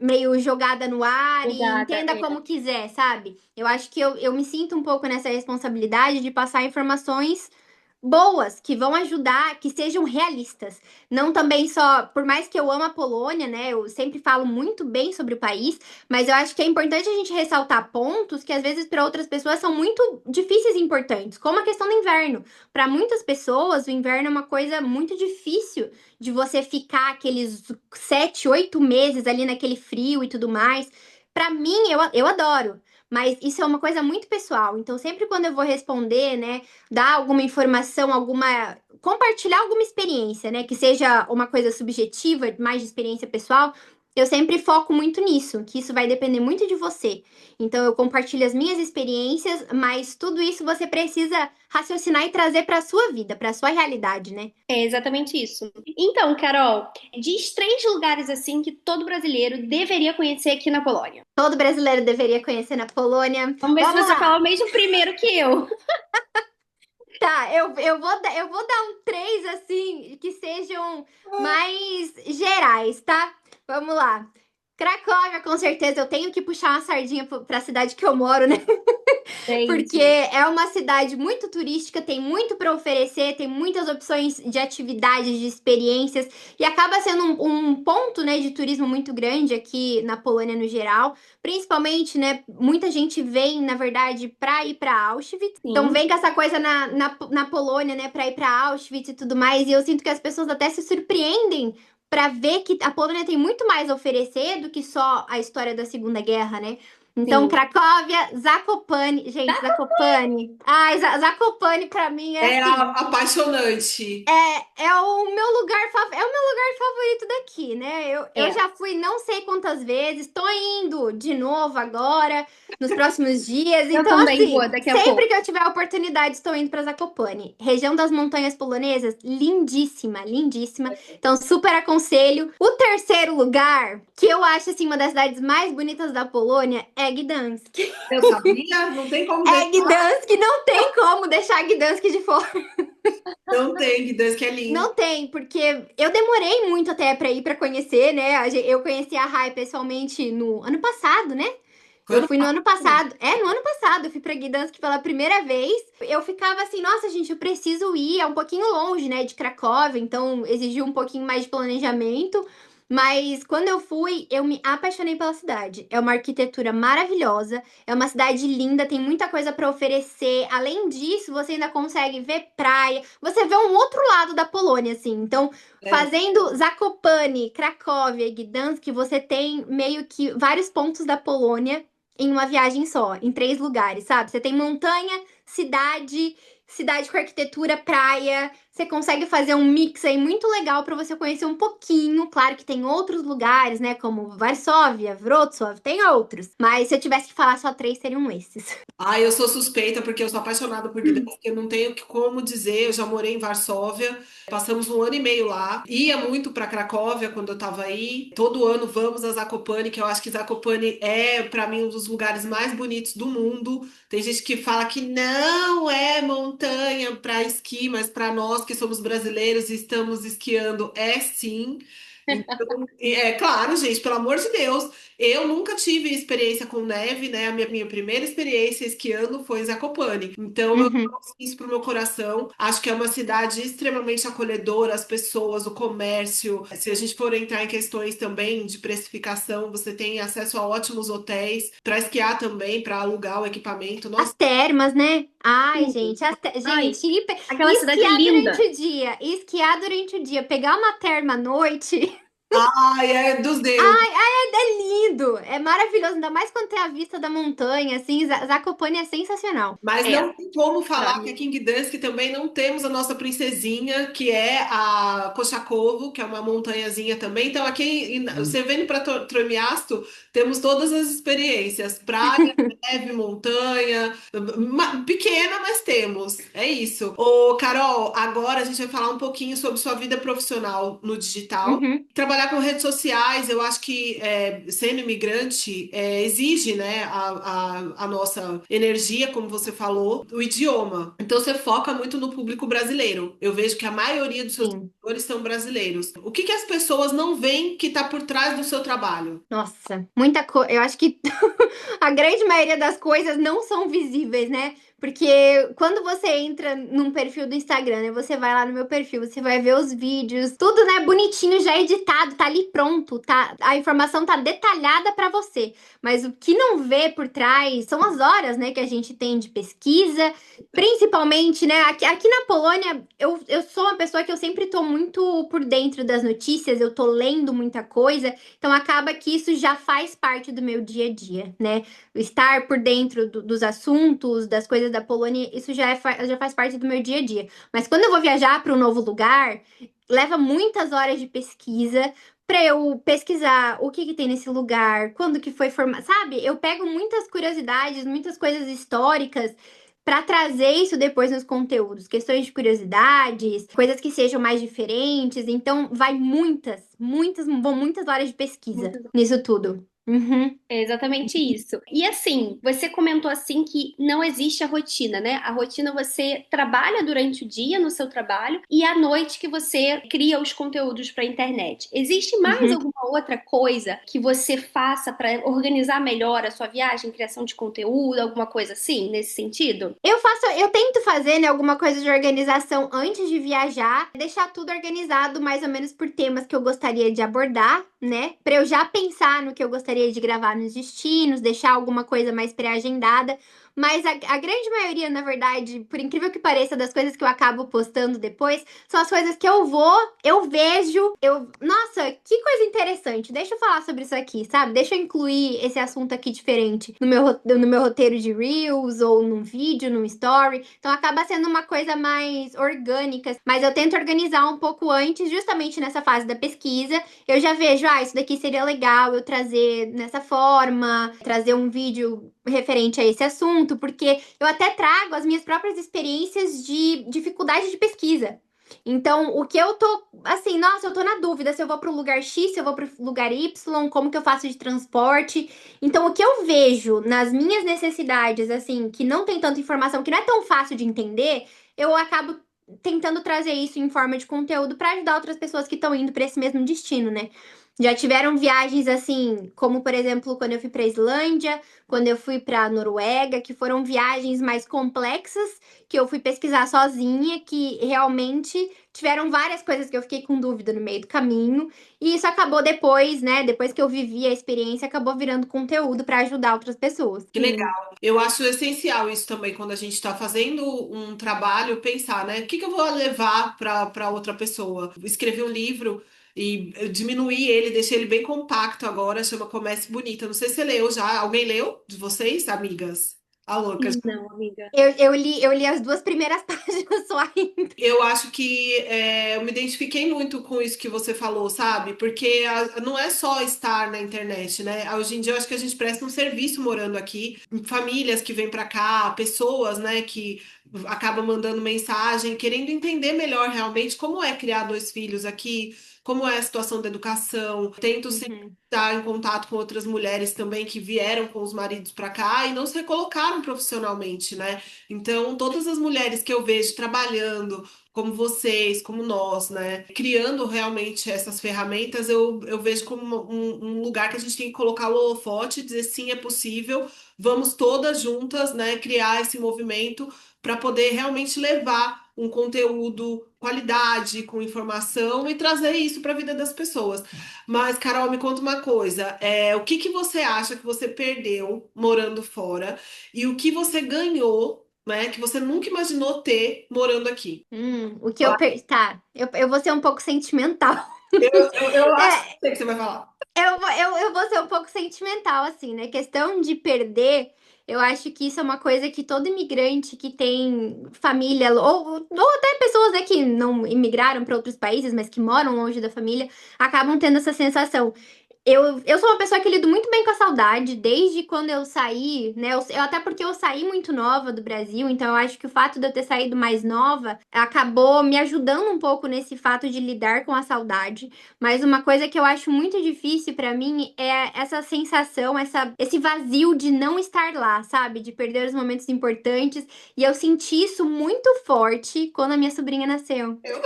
meio jogada no ar e Exata, entenda é. como quiser, sabe? Eu acho que eu me sinto um pouco nessa responsabilidade de passar informações boas, que vão ajudar, que sejam realistas. Não também só, por mais que eu amo a Polônia, né? Eu sempre falo muito bem sobre o país, mas eu acho que é importante a gente ressaltar pontos que às vezes para outras pessoas são muito difíceis e importantes, como a questão do inverno. Para muitas pessoas, o inverno é uma coisa muito difícil de você ficar aqueles 7, 8 meses ali naquele frio e tudo mais. Para mim, eu adoro. Mas isso é uma coisa muito pessoal. Então, sempre quando eu vou responder, né, dar alguma informação, compartilhar alguma experiência, né, que seja uma coisa subjetiva, mais de experiência pessoal, eu sempre foco muito nisso, que isso vai depender muito de você. Então, eu compartilho as minhas experiências, mas tudo isso você precisa raciocinar e trazer para a sua vida, para a sua realidade, né? É exatamente isso. Então, Carol, diz 3 lugares assim que todo brasileiro deveria conhecer aqui na Polônia. Todo brasileiro deveria conhecer na Polônia. Vamos ver se Vamos você lá. fala o mesmo primeiro que eu. Tá, eu vou dar um três assim, que sejam mais gerais, tá? Vamos lá. Cracóvia, com certeza, eu tenho que puxar uma sardinha pra cidade que eu moro, né? Porque Gente, é uma cidade muito turística, tem muito para oferecer, tem muitas opções de atividades, de experiências, e acaba sendo um ponto, né, de turismo muito grande aqui na Polônia no geral. Principalmente, né, muita gente vem, na verdade, para ir para Auschwitz. Então sim. vem com essa coisa na Polônia, né, para ir para Auschwitz e tudo mais, e eu sinto que as pessoas até se surpreendem para ver que a Polônia tem muito mais a oferecer do que só a história da Segunda Guerra, né? Então, Sim. Cracóvia, Zakopane. Gente, Zakopane. Ai, Zakopane pra mim é É assim. apaixonante. É o meu é o meu lugar favorito daqui, né? Eu É. já fui não sei quantas vezes, tô indo de novo agora, nos próximos dias. Eu Então, também vou assim, daqui a sempre pouco. que eu tiver a oportunidade, estou indo para Zakopane. Região das montanhas polonesas, lindíssima, lindíssima. Então, super aconselho. O terceiro lugar, que eu acho, assim, uma das cidades mais bonitas da Polônia, é Gdansk. Eu sabia, não tem como É deixar. Gdansk, não tem como deixar Gdansk de fora. Não tem, que Deus que é lindo. Não tem, porque eu demorei muito até pra ir pra conhecer, né? Eu conheci a Rai pessoalmente no ano passado, né? Foi Eu ano fui no ano passado. passado. É, no ano passado eu fui pra Gdansk pela primeira vez. Eu ficava assim, nossa, gente, eu preciso ir. É um pouquinho longe, né, de Cracóvia, então exigiu um pouquinho mais de planejamento. Mas quando eu fui, eu me apaixonei pela cidade. É uma arquitetura maravilhosa, é uma cidade linda, tem muita coisa para oferecer. Além disso, você ainda consegue ver praia. Você vê um outro lado da Polônia, assim. Então, É. fazendo Zakopane, Cracóvia e Gdansk, você tem meio que vários pontos da Polônia em uma viagem só, em 3 lugares, sabe? Você tem montanha, cidade com arquitetura, praia. Você consegue fazer um mix aí muito legal para você conhecer um pouquinho. Claro que tem outros lugares, né? Como Varsóvia, Wrocław, tem outros. Mas se eu tivesse que falar só 3, seriam esses. Ah, eu sou suspeita porque eu sou apaixonada por Gdańsk, eu não tenho como dizer, eu já morei em Varsóvia, passamos um ano e meio lá, ia muito para Cracóvia quando eu estava aí, todo ano vamos a Zakopane, que eu acho que Zakopane é para mim um dos lugares mais bonitos do mundo. Tem gente que fala que não é montanha para esqui, mas para nós que somos brasileiros e estamos esquiando, é sim. Então, é claro, gente, pelo amor de Deus. Eu nunca tive experiência com neve, né? A minha primeira experiência esquiando foi em Zakopane. Então, eu Uhum. trouxe isso pro meu coração. Acho que é uma cidade extremamente acolhedora, as pessoas, o comércio. Se a gente for entrar em questões também de precificação, você tem acesso a ótimos hotéis para esquiar também, para alugar o equipamento. As Nossa, termas, né? Ai, Tudo. gente, Ai, gente, aquela e cidade esquiar durante linda. o dia, e esquiar durante o dia, pegar uma terma à noite. Ai, é dos deuses. Ai, é lindo, é maravilhoso, ainda mais quando tem a vista da montanha, assim, Zakopane é sensacional. Mas É, não tem como pra falar que a mim. King Dance também não temos a nossa princesinha, que é a Cochacovo, que é uma montanhazinha também. Então, aqui, você vendo para Tromiasto, temos todas as experiências: praia, neve, montanha, pequena, mas temos. É isso. Ô, Carol, agora a gente vai falar um pouquinho sobre sua vida profissional no digital. Uhum, Trabalhar com redes sociais, eu acho que sendo imigrante exige, né, a nossa energia, como você falou, o idioma. Então você foca muito no público brasileiro. Eu vejo que a maioria dos seus sim. seguidores são brasileiros. O que que as pessoas não veem que está por trás do seu trabalho? Nossa, muita coisa. Eu acho que a grande maioria das coisas não são visíveis, né? Porque quando você entra num perfil do Instagram, né? Você vai lá no meu perfil, você vai ver os vídeos, tudo, né, bonitinho, já editado, tá ali pronto, tá? A informação tá detalhada pra você. Mas o que não vê por trás são as horas, né, que a gente tem de pesquisa, principalmente, né? Aqui na Polônia, eu sou uma pessoa que eu sempre tô muito por dentro das notícias, eu tô lendo muita coisa. Então acaba que isso já faz parte do meu dia a dia, né? Estar por dentro dos assuntos, das coisas da Polônia, isso já faz parte do meu dia a dia. Mas quando eu vou viajar para um novo lugar, leva muitas horas de pesquisa para eu pesquisar o que que tem nesse lugar, quando que foi formado, sabe? Eu pego muitas curiosidades, muitas coisas históricas para trazer isso depois nos conteúdos, questões de curiosidades, coisas que sejam mais diferentes. Então, vai vão muitas horas de pesquisa nisso tudo. Uhum, É exatamente isso. E assim, você comentou assim que não existe a rotina, né? A rotina você trabalha durante o dia no seu trabalho e à noite que você cria os conteúdos para a internet. Existe mais uhum. alguma outra coisa que você faça para organizar melhor a sua viagem, criação de conteúdo, alguma coisa assim, nesse sentido? Eu tento fazer, né, alguma coisa de organização antes de viajar, deixar tudo organizado mais ou menos por temas que eu gostaria de abordar, né? Para eu já pensar no que eu gostaria de gravar nos destinos, deixar alguma coisa mais pré-agendada. Mas a grande maioria, na verdade, por incrível que pareça, das coisas que eu acabo postando depois, são as coisas que eu vou, eu vejo, eu. Nossa, que coisa interessante. Deixa eu falar sobre isso aqui, sabe? Deixa eu incluir esse assunto aqui diferente no meu roteiro de Reels, ou num vídeo, num story. Então acaba sendo uma coisa mais orgânica. Mas eu tento organizar um pouco antes, justamente nessa fase da pesquisa. Eu já vejo, isso daqui seria legal eu trazer nessa forma, trazer um vídeo referente a esse assunto, porque eu até trago as minhas próprias experiências de dificuldade de pesquisa. Então, o que eu tô, assim, nossa, eu tô na dúvida se eu vou pro lugar X, se eu vou pro lugar Y, como que eu faço de transporte. Então, o que eu vejo nas minhas necessidades, assim, que não tem tanta informação, que não é tão fácil de entender, eu acabo tentando trazer isso em forma de conteúdo para ajudar outras pessoas que estão indo para esse mesmo destino, né? Já tiveram viagens assim, como por exemplo, quando eu fui para Islândia, quando eu fui para Noruega, que foram viagens mais complexas, que eu fui pesquisar sozinha, que realmente tiveram várias coisas que eu fiquei com dúvida no meio do caminho, e isso acabou depois, né? Depois que eu vivi a experiência, acabou virando conteúdo para ajudar outras pessoas. Que legal. Eu acho essencial isso também quando a gente está fazendo um trabalho, pensar, né? O que que eu vou levar para outra pessoa? Escrever um livro e eu diminuir ele, deixei ele bem compacto agora, chama Comece Bonita. Não sei se você leu já. Alguém leu de vocês, amigas? A louca. Não, amiga. Eu li as duas primeiras páginas só ainda. Eu acho que eu me identifiquei muito com isso que você falou, sabe? Porque não é só estar na internet, né? Hoje em dia eu acho que a gente presta um serviço morando aqui, famílias que vêm pra cá, pessoas, né, que acabam mandando mensagem, querendo entender melhor realmente como é criar dois filhos aqui, como é a situação da educação. Tento sempre Uhum. estar em contato com outras mulheres também que vieram com os maridos pra cá e não se recolocaram profissionalmente, né? Então, todas as mulheres que eu vejo trabalhando, como vocês, como nós, né, criando realmente essas ferramentas, eu vejo como um lugar que a gente tem que colocar o holofote e dizer sim, é possível, vamos todas juntas, né, criar esse movimento para poder realmente levar um conteúdo qualidade, com informação e trazer isso para a vida das pessoas. Mas, Carol, me conta uma coisa, o que que você acha que você perdeu morando fora e o que você ganhou, né, que você nunca imaginou ter morando aqui? O que eu. Tá, eu vou ser um pouco sentimental. Eu acho É, que você vai falar. eu vou ser um pouco sentimental, assim, né? Questão de perder, eu acho que isso é uma coisa que todo imigrante que tem família, ou até pessoas, né, que não imigraram para outros países, mas que moram longe da família, acabam tendo essa sensação. Eu sou uma pessoa que lido muito bem com a saudade, desde quando eu saí, né? Até porque eu saí muito nova do Brasil, então eu acho que o fato de eu ter saído mais nova acabou me ajudando um pouco nesse fato de lidar com a saudade. Mas uma coisa que eu acho muito difícil pra mim é essa sensação, esse vazio de não estar lá, sabe? De perder os momentos importantes. E eu senti isso muito forte quando a minha sobrinha nasceu. Eu,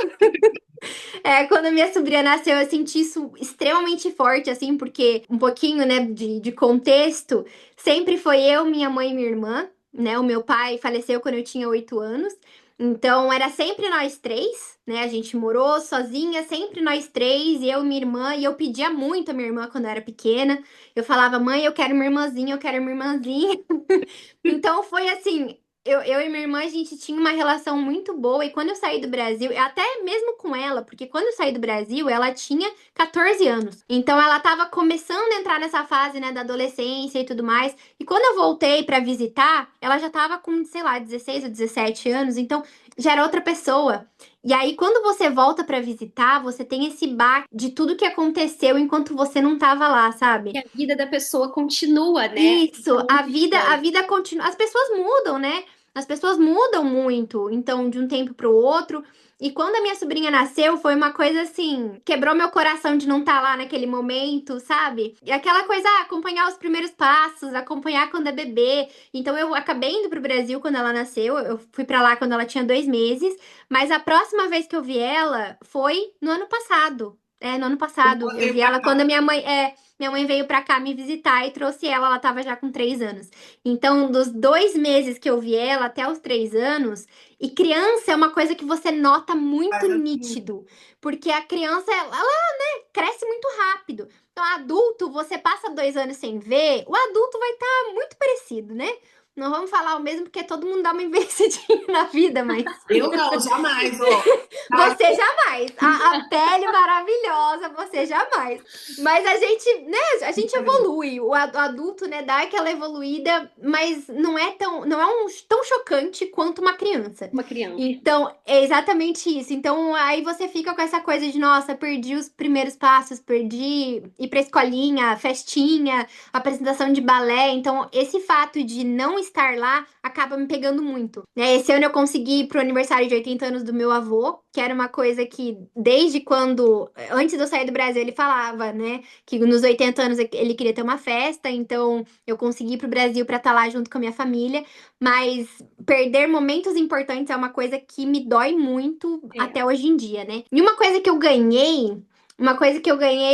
Quando a minha sobrinha nasceu, eu senti isso extremamente forte, assim, porque um pouquinho, né, de contexto, sempre foi eu, minha mãe e minha irmã, né? O meu pai faleceu quando eu tinha 8 anos, então era sempre nós três, né? A gente morou sozinha, sempre nós três, eu e minha irmã, e eu pedia muito a minha irmã quando eu era pequena. Eu falava, mãe, eu quero uma irmãzinha, eu quero uma irmãzinha. Então foi assim, eu e minha irmã, a gente tinha uma relação muito boa. E quando eu saí do Brasil, até mesmo com ela, porque quando eu saí do Brasil, ela tinha 14 anos. Então ela tava começando a entrar nessa fase, né, da adolescência e tudo mais. E quando eu voltei pra visitar, ela já tava com, sei lá, 16 ou 17 anos. Então já era outra pessoa. E aí, quando você volta pra visitar, você tem esse baque de tudo que aconteceu enquanto você não tava lá, Que sabe? a vida da pessoa continua, né? Isso, Isso é muito a importante. vida continua. As pessoas mudam, né? As pessoas mudam muito, então, de um tempo para o outro. E quando a minha sobrinha nasceu, foi uma coisa assim, quebrou meu coração de não estar lá naquele momento, sabe? E aquela coisa, acompanhar os primeiros passos, acompanhar quando é bebê. Então, eu acabei indo pro Brasil quando ela nasceu, eu fui para lá quando ela tinha 2 meses, mas a próxima vez que eu vi ela foi no ano passado. É, no ano passado. ela Eu veio vi pra ela quando cá. minha mãe veio pra cá me visitar e trouxe ela, ela tava já com 3 anos. Então, dos 2 meses que eu vi ela até os 3 anos, e criança é uma coisa que você nota muito Mas assim, nítido, porque a criança, ela cresce muito rápido. Então, adulto, você passa 2 anos sem ver, o adulto vai estar muito parecido, né? Não vamos falar o mesmo, porque todo mundo dá uma envelhecidinha na vida, mas eu não, jamais, ó. Tá? você jamais. A pele maravilhosa, você jamais. Mas a gente, né, a gente evolui. O adulto, né, dá aquela evoluída, mas não é tão chocante quanto uma criança. Uma criança. Então, é exatamente isso. Então, aí você fica com essa coisa de, nossa, perdi os primeiros passos, perdi ir pra escolinha, festinha, apresentação de balé. Então, esse fato de não estar lá acaba me pegando muito, né? Esse ano eu consegui ir pro aniversário de 80 anos do meu avô, que era uma coisa que desde quando, antes de eu sair do Brasil, ele falava, né, que nos 80 anos ele queria ter uma festa, então eu consegui ir pro Brasil para estar lá junto com a minha família, mas perder momentos importantes é uma coisa que me dói muito É. até hoje em dia, né? E uma coisa que eu ganhei,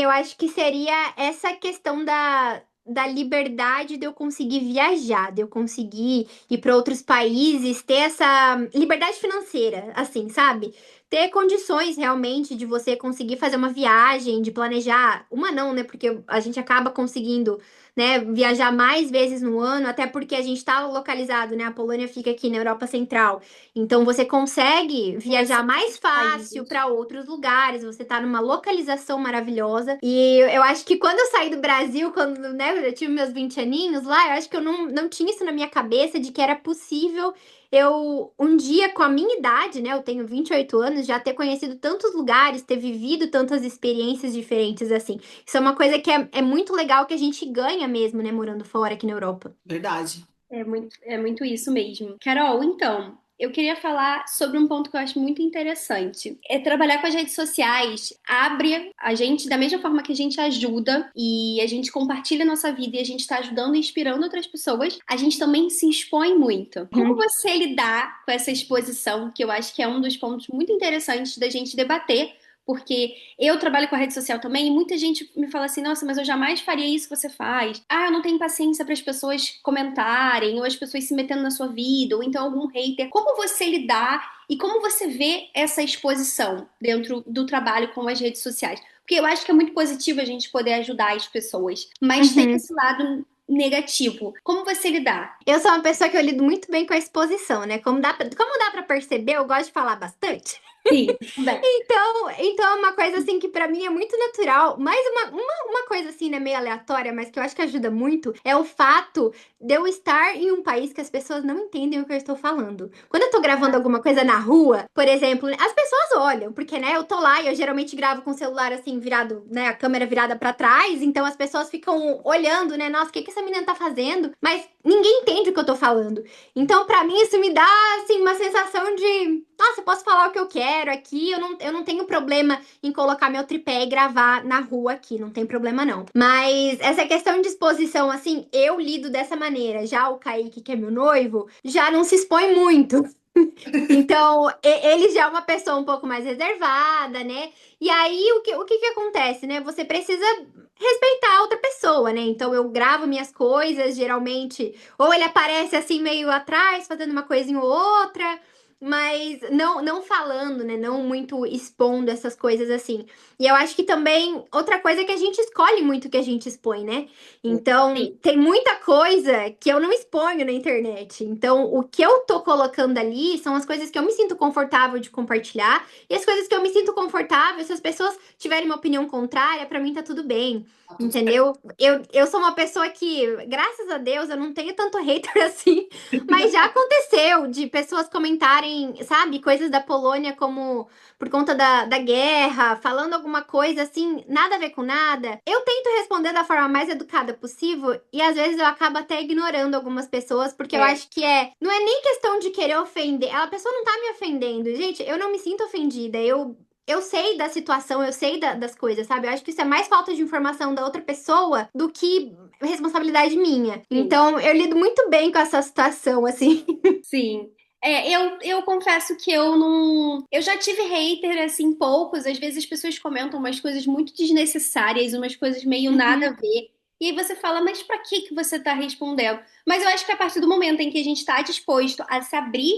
eu acho que seria essa questão da liberdade de eu conseguir viajar, de eu conseguir ir para outros países, ter essa liberdade financeira, assim, sabe? Ter condições realmente de você conseguir fazer uma viagem, de planejar, uma não, né? Porque a gente acaba conseguindo, né, viajar mais vezes no ano, até porque a gente está localizado, né? A Polônia fica aqui na Europa Central. Então você consegue viajar Conhecer mais outros fácil países. para outros lugares, você tá numa localização maravilhosa. E eu acho que quando eu saí do Brasil, quando, né, eu tive meus 20 aninhos lá, eu acho que eu não tinha isso na minha cabeça de que era possível eu, um dia, com a minha idade, né, eu tenho 28 anos, já ter conhecido tantos lugares, ter vivido tantas experiências diferentes assim. Isso é uma coisa que é muito legal que a gente ganha mesmo, né, morando fora aqui na Europa. Verdade. É muito isso mesmo. Carol, então, eu queria falar sobre um ponto que eu acho muito interessante. É trabalhar com as redes sociais, abre a gente da mesma forma que a gente ajuda e a gente compartilha a nossa vida e a gente está ajudando e inspirando outras pessoas, a gente também se expõe muito. Como Uhum. você lidar com essa exposição, que eu acho que é um dos pontos muito interessantes da gente debater? Porque eu trabalho com a rede social também e muita gente me fala assim: nossa, mas eu jamais faria isso que você faz. Ah, eu não tenho paciência para as pessoas comentarem, ou as pessoas se metendo na sua vida, ou então algum hater. Como você lidar e como você vê essa exposição dentro do trabalho com as redes sociais? Porque eu acho que é muito positivo a gente poder ajudar as pessoas, mas tem Uhum. esse lado negativo. Como você lidar? Eu sou uma pessoa que eu lido muito bem com a exposição, né? Como dá pra perceber, eu gosto de falar bastante. Sim, bem. Então é uma coisa assim que pra mim é muito natural. Mais uma coisa assim, né, meio aleatória, mas que eu acho que ajuda muito, é o fato de eu estar em um país que as pessoas não entendem o que eu estou falando. Quando eu tô gravando alguma coisa na rua, por exemplo, as pessoas olham, porque, né, eu tô lá e eu geralmente gravo com o celular assim, virado, né, a câmera virada pra trás, então as pessoas ficam olhando, né, nossa, o que essa menina tá fazendo? Mas ninguém entende o que eu tô falando. Então, pra mim, isso me dá, assim, uma sensação de, nossa, eu posso falar o que eu quero aqui, eu não tenho problema em colocar meu tripé e gravar na rua aqui, não tem problema não. Mas essa questão de exposição, assim, eu lido dessa maneira. Já o Kaique, que é meu noivo, já não se expõe muito. Então, ele já é uma pessoa um pouco mais reservada, né? E aí, o que acontece, né? Você precisa respeitar a outra pessoa, né? Então, eu gravo minhas coisas, geralmente, ou ele aparece assim meio atrás, fazendo uma coisinha ou outra, mas não falando, né? Não muito expondo essas coisas assim. E eu acho que também, outra coisa é que a gente escolhe muito o que a gente expõe, né? Então, Sim. tem muita coisa que eu não exponho na internet. Então, o que eu tô colocando ali são as coisas que eu me sinto confortável de compartilhar. E as coisas que eu me sinto confortável, se as pessoas tiverem uma opinião contrária, pra mim tá tudo bem. Tá tudo certo. Entendeu? Eu sou uma pessoa que, graças a Deus, eu não tenho tanto hater assim, mas já aconteceu de pessoas comentarem, sabe, coisas da Polônia como por conta da guerra, falando alguma coisa assim, nada a ver com nada. Eu tento responder da forma mais educada possível e às vezes eu acabo até ignorando algumas pessoas, porque eu É. acho que não é nem questão de querer ofender. A pessoa não tá me ofendendo. Gente, eu não me sinto ofendida. Eu sei da situação, eu sei das coisas, sabe? Eu acho que isso é mais falta de informação da outra pessoa do que responsabilidade minha. Sim. Então, eu lido muito bem com essa situação, assim. Sim. Eu confesso que eu não. Eu já tive hater, assim, poucos. Às vezes as pessoas comentam umas coisas muito desnecessárias, umas coisas meio nada a Uhum, ver. E aí você fala, mas pra que você tá respondendo? Mas eu acho que a partir do momento em que a gente tá disposto a se abrir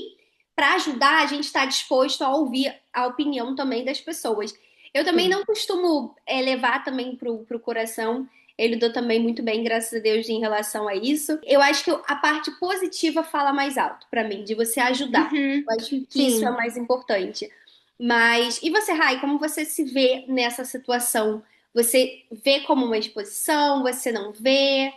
pra ajudar, a gente tá disposto a ouvir a opinião também das pessoas. Eu também Sim. não costumo levar também pro coração. Ele lidou também muito bem, graças a Deus, em relação a isso. Eu acho que a parte positiva fala mais alto pra mim, de você ajudar. uhum, Eu acho que isso é o sim. mais importante. Mas, e você, Rai, como você se vê nessa situação? Você vê como uma exposição? Você não vê?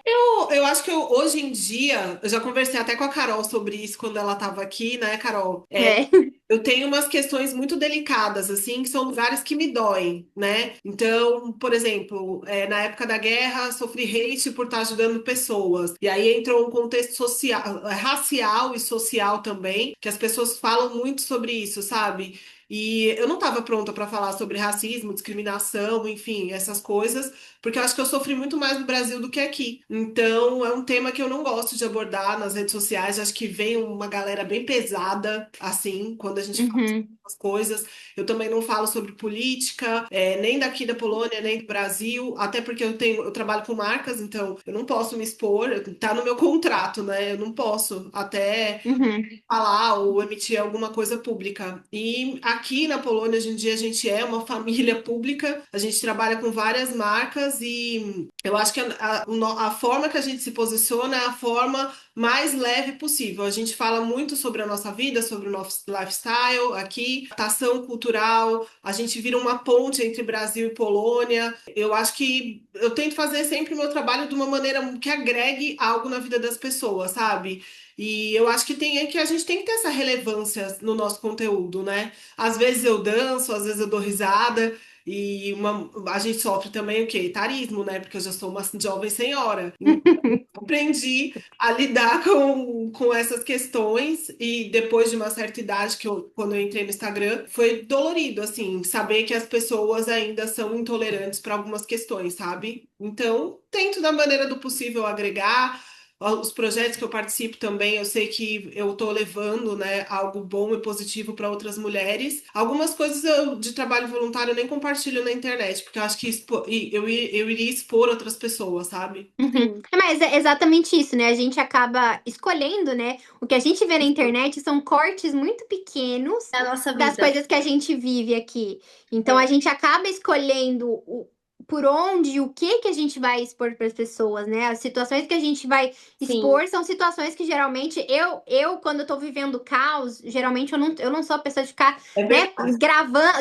Eu acho que hoje em dia, eu já conversei até com a Carol sobre isso quando ela estava aqui, né, Carol? É. Eu tenho umas questões muito delicadas, assim, que são lugares que me doem, né? Então, por exemplo, na época da guerra, sofri hate por estar ajudando pessoas. E aí entrou um contexto social, racial e social também, que as pessoas falam muito sobre isso, sabe? E eu não estava pronta para falar sobre racismo, discriminação, enfim, essas coisas, porque eu acho que eu sofri muito mais no Brasil do que aqui. Então, é um tema que eu não gosto de abordar nas redes sociais. Acho que vem uma galera bem pesada, assim, quando a gente fala Uhum, as coisas. Eu também não falo sobre política, nem daqui da Polônia, nem do Brasil, até porque eu trabalho com marcas, então eu não posso me expor, tá no meu contrato, né? Eu não posso até uhum, falar ou emitir alguma coisa pública. E aqui na Polônia, hoje em dia, a gente é uma família pública, a gente trabalha com várias marcas e eu acho que a forma que a gente se posiciona é a forma mais leve possível. A gente fala muito sobre a nossa vida, sobre o nosso lifestyle aqui, ação cultural, a gente vira uma ponte entre Brasil e Polônia. Eu acho que eu tento fazer sempre o meu trabalho de uma maneira que agregue algo na vida das pessoas, sabe? E eu acho que que a gente tem que ter essa relevância no nosso conteúdo, né? Às vezes eu danço, às vezes eu dou risada, e a gente sofre também o quê? Etarismo, né? Porque eu já sou uma jovem senhora. Então, aprendi a lidar com essas questões, e depois de uma certa idade, quando eu entrei no Instagram, foi dolorido, assim, saber que as pessoas ainda são intolerantes para algumas questões, sabe? Então, tento da maneira do possível agregar. Os projetos que eu participo também, eu sei que eu estou levando, né, algo bom e positivo para outras mulheres. Algumas coisas de trabalho voluntário eu nem compartilho na internet, porque eu acho que eu iria expor outras pessoas, sabe? uhum. Sim, Mas é exatamente isso, né? A gente acaba escolhendo, né? O que a gente vê na internet são cortes muito pequenos é a nossa das vida. coisas que a gente vive aqui. Então a É, gente acaba escolhendo por onde e o que que a gente vai expor para as pessoas, né? As situações que a gente vai Sim, expor são situações que geralmente quando eu tô vivendo caos, geralmente eu não sou a pessoa de ficar, É né, verdade.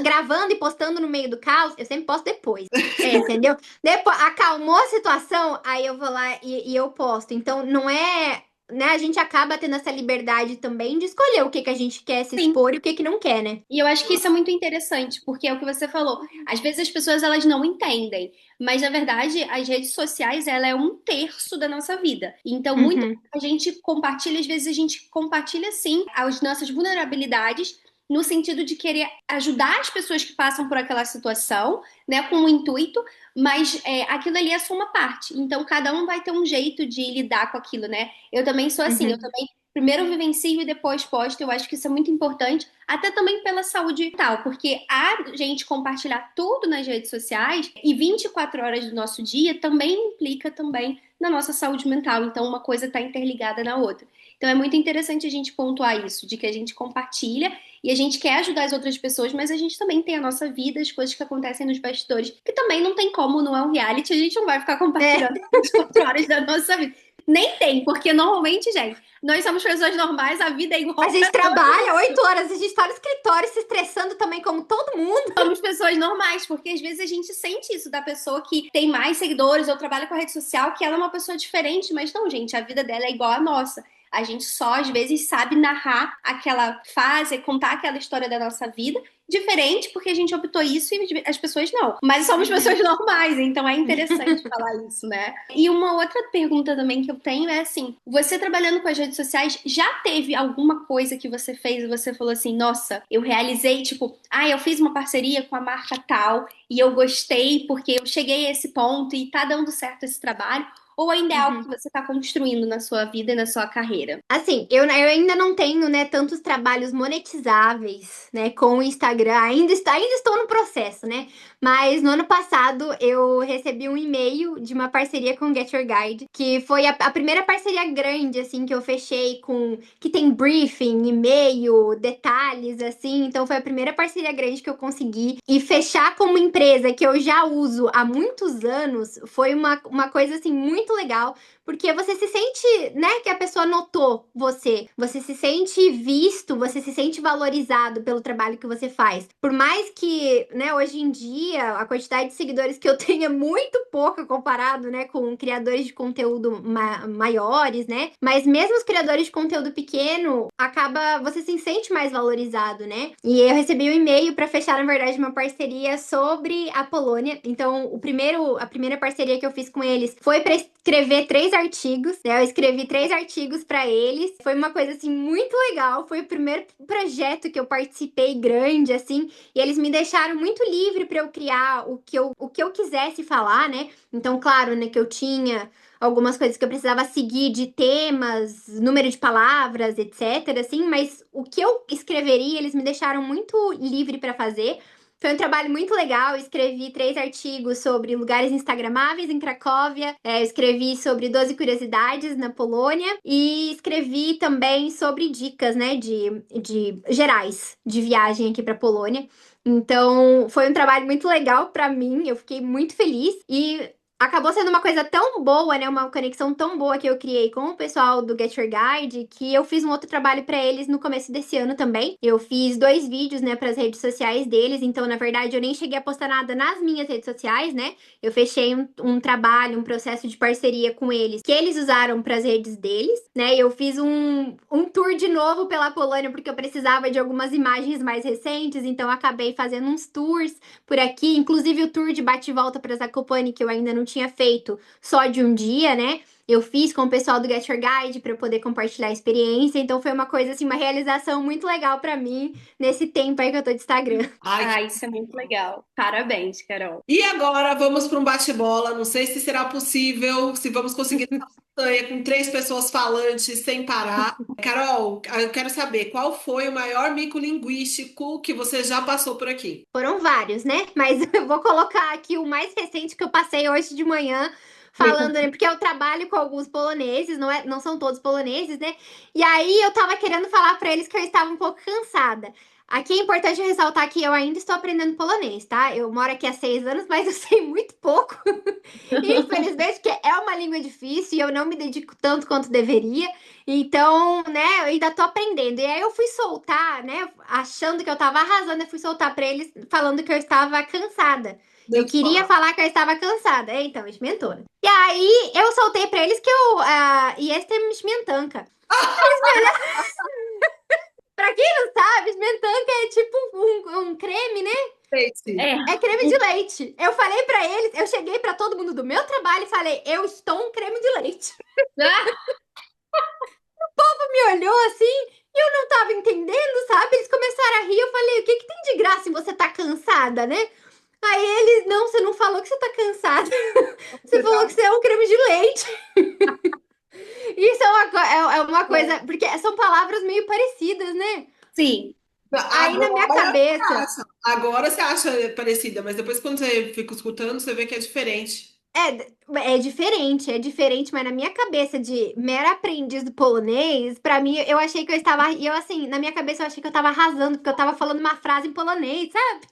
gravando e postando no meio do caos, eu sempre posto depois. Entendeu? Depois acalmou a situação, aí eu vou lá e eu posto. Então não é, né, a gente acaba tendo essa liberdade também de escolher o que que a gente quer se sim. expor e o que que não quer, né? E eu acho que isso é muito interessante, porque é o que você falou. Às vezes as pessoas elas não entendem, mas na verdade as redes sociais ela é um terço da nossa vida. Então muita Uhum, a gente compartilha, às vezes a gente compartilha sim as nossas vulnerabilidades no sentido de querer ajudar as pessoas que passam por aquela situação, né, com o intuito, mas aquilo ali é só uma parte. Então cada um vai ter um jeito de lidar com aquilo, né? Eu também sou assim, eu uhum. também primeiro vivencio e depois posto. Eu acho que isso é muito importante, até também pela saúde mental, porque a gente compartilhar tudo nas redes sociais e 24 horas do nosso dia também implica também na nossa saúde mental. Então, uma coisa está interligada na outra. Então, é muito interessante a gente pontuar isso, de que a gente compartilha e a gente quer ajudar as outras pessoas, mas a gente também tem a nossa vida, as coisas que acontecem nos bastidores, que também não tem como, não é um reality, a gente não vai ficar É. compartilhando 24 horas da nossa vida. Nem tem, porque normalmente, gente, nós somos pessoas normais, a vida é A igual gente para todos. trabalha 8 horas, a gente tá no escritório se estressando também, como todo mundo. Somos pessoas normais, porque às vezes a gente sente isso da pessoa que tem mais seguidores ou trabalha com a rede social, que ela é uma pessoa diferente, mas não, gente, a vida dela é igual à nossa. A gente só, às vezes, sabe narrar aquela fase, contar aquela história da nossa vida, diferente porque a gente optou isso e as pessoas não. Mas somos pessoas normais, então é interessante falar isso, né? E uma outra pergunta também que eu tenho é assim: você trabalhando com as redes sociais, já teve alguma coisa que você fez e você falou assim, nossa, eu realizei, tipo, eu fiz uma parceria com a marca tal e eu gostei porque eu cheguei a esse ponto e tá dando certo esse trabalho? Ou ainda é algo que Uhum. você está construindo na sua vida e na sua carreira? Assim, eu ainda não tenho, né, tantos trabalhos monetizáveis, né, com o Instagram. Ainda estou no processo, né? Mas no ano passado eu recebi um e-mail de uma parceria com o Get Your Guide, que foi a primeira parceria grande, assim, que eu fechei que tem briefing, e-mail, detalhes, assim. Então foi a primeira parceria grande que eu consegui. E fechar como empresa que eu já uso há muitos anos foi uma coisa, assim, muito legal. Porque você se sente, né, que a pessoa notou você. Você se sente visto, você se sente valorizado pelo trabalho que você faz. Por mais que, né, hoje em dia, a quantidade de seguidores que eu tenho é muito pouca comparado, né, com criadores de conteúdo maiores, né? Mas mesmo os criadores de conteúdo pequeno, você se sente mais valorizado, né? E eu recebi um e-mail para fechar, na verdade, uma parceria sobre a Polônia. Então, a primeira parceria que eu fiz com eles foi para escrever 3 artigos, né? Eu escrevi 3 artigos para eles. Foi uma coisa assim muito legal. Foi o primeiro projeto que eu participei grande assim, e eles me deixaram muito livre para eu criar o que eu quisesse falar, né? Então, claro, né, que eu tinha algumas coisas que eu precisava seguir de temas, número de palavras, etc, assim, mas o que eu escreveria, eles me deixaram muito livre para fazer. Foi um trabalho muito legal. Eu escrevi 3 artigos sobre lugares instagramáveis em Cracóvia. Eu escrevi sobre 12 curiosidades na Polônia. E escrevi também sobre dicas, né, de gerais de viagem aqui para Polônia. Então, foi um trabalho muito legal para mim. Eu fiquei muito feliz. E acabou sendo uma coisa tão boa, né? Uma conexão tão boa que eu criei com o pessoal do Get Your Guide, que eu fiz um outro trabalho para eles no começo desse ano também. Eu fiz 2 vídeos, né, para as redes sociais deles. Então, na verdade, eu nem cheguei a postar nada nas minhas redes sociais, né? Eu fechei um trabalho, um processo de parceria com eles, que eles usaram para as redes deles, né? Eu fiz um tour de novo pela Polônia, porque eu precisava de algumas imagens mais recentes. Então, eu acabei fazendo uns tours por aqui, inclusive o tour de bate e volta para Zakopane, que eu ainda não tinha feito só de um dia, né? Eu fiz com o pessoal do Get Your Guide para poder compartilhar a experiência, então foi uma coisa assim, uma realização muito legal para mim nesse tempo aí que eu tô de Instagram. Ai, Isso é muito legal. Parabéns, Carol. e agora vamos para um bate-bola. Não sei se será possível, se vamos conseguir essa façanha com 3 pessoas falantes sem parar. Carol, eu quero saber qual foi o maior mico linguístico que você já passou por aqui. Foram vários, né? Mas eu vou colocar aqui o mais recente que eu passei hoje de manhã, falando, né? Porque eu trabalho com alguns poloneses, não são todos poloneses, né? E aí eu tava querendo falar pra eles que eu estava um pouco cansada. Aqui é importante ressaltar que eu ainda estou aprendendo polonês, tá? Eu moro aqui há 6 anos, mas eu sei muito pouco. Infelizmente, porque é uma língua difícil e eu não me dedico tanto quanto deveria. Então, né, eu ainda tô aprendendo. E aí eu fui soltar, né, achando que eu tava arrasando, eu fui soltar pra eles falando que eu estava cansada. Eu Deixa eu te queria falar. falar que eu estava cansada. É, então, mentora. E aí eu soltei pra eles que eu. Jestem śmientanka. Pra quem não sabe, śmientanka é tipo um creme, né? Gente, É. É creme de leite. Eu falei pra eles, eu cheguei pra todo mundo do meu trabalho e falei, eu estou um creme de leite. Me olhou assim e eu não tava entendendo, sabe? Eles começaram a rir. Eu falei, o que que tem de graça em você tá cansada, né? Aí eles, não, você não falou que você tá cansada. Você você falou tá. que você é um creme de leite. Isso é uma coisa, porque são palavras meio parecidas, né? Sim. Aí na minha Agora você cabeça, acha. Agora você acha parecida, mas depois quando você fica escutando, você vê que é diferente. é diferente, mas na minha cabeça de mera aprendiz do polonês, pra mim, eu achei que eu estava, e eu assim, na minha cabeça eu achei que eu tava arrasando, porque eu tava falando uma frase em polonês, sabe?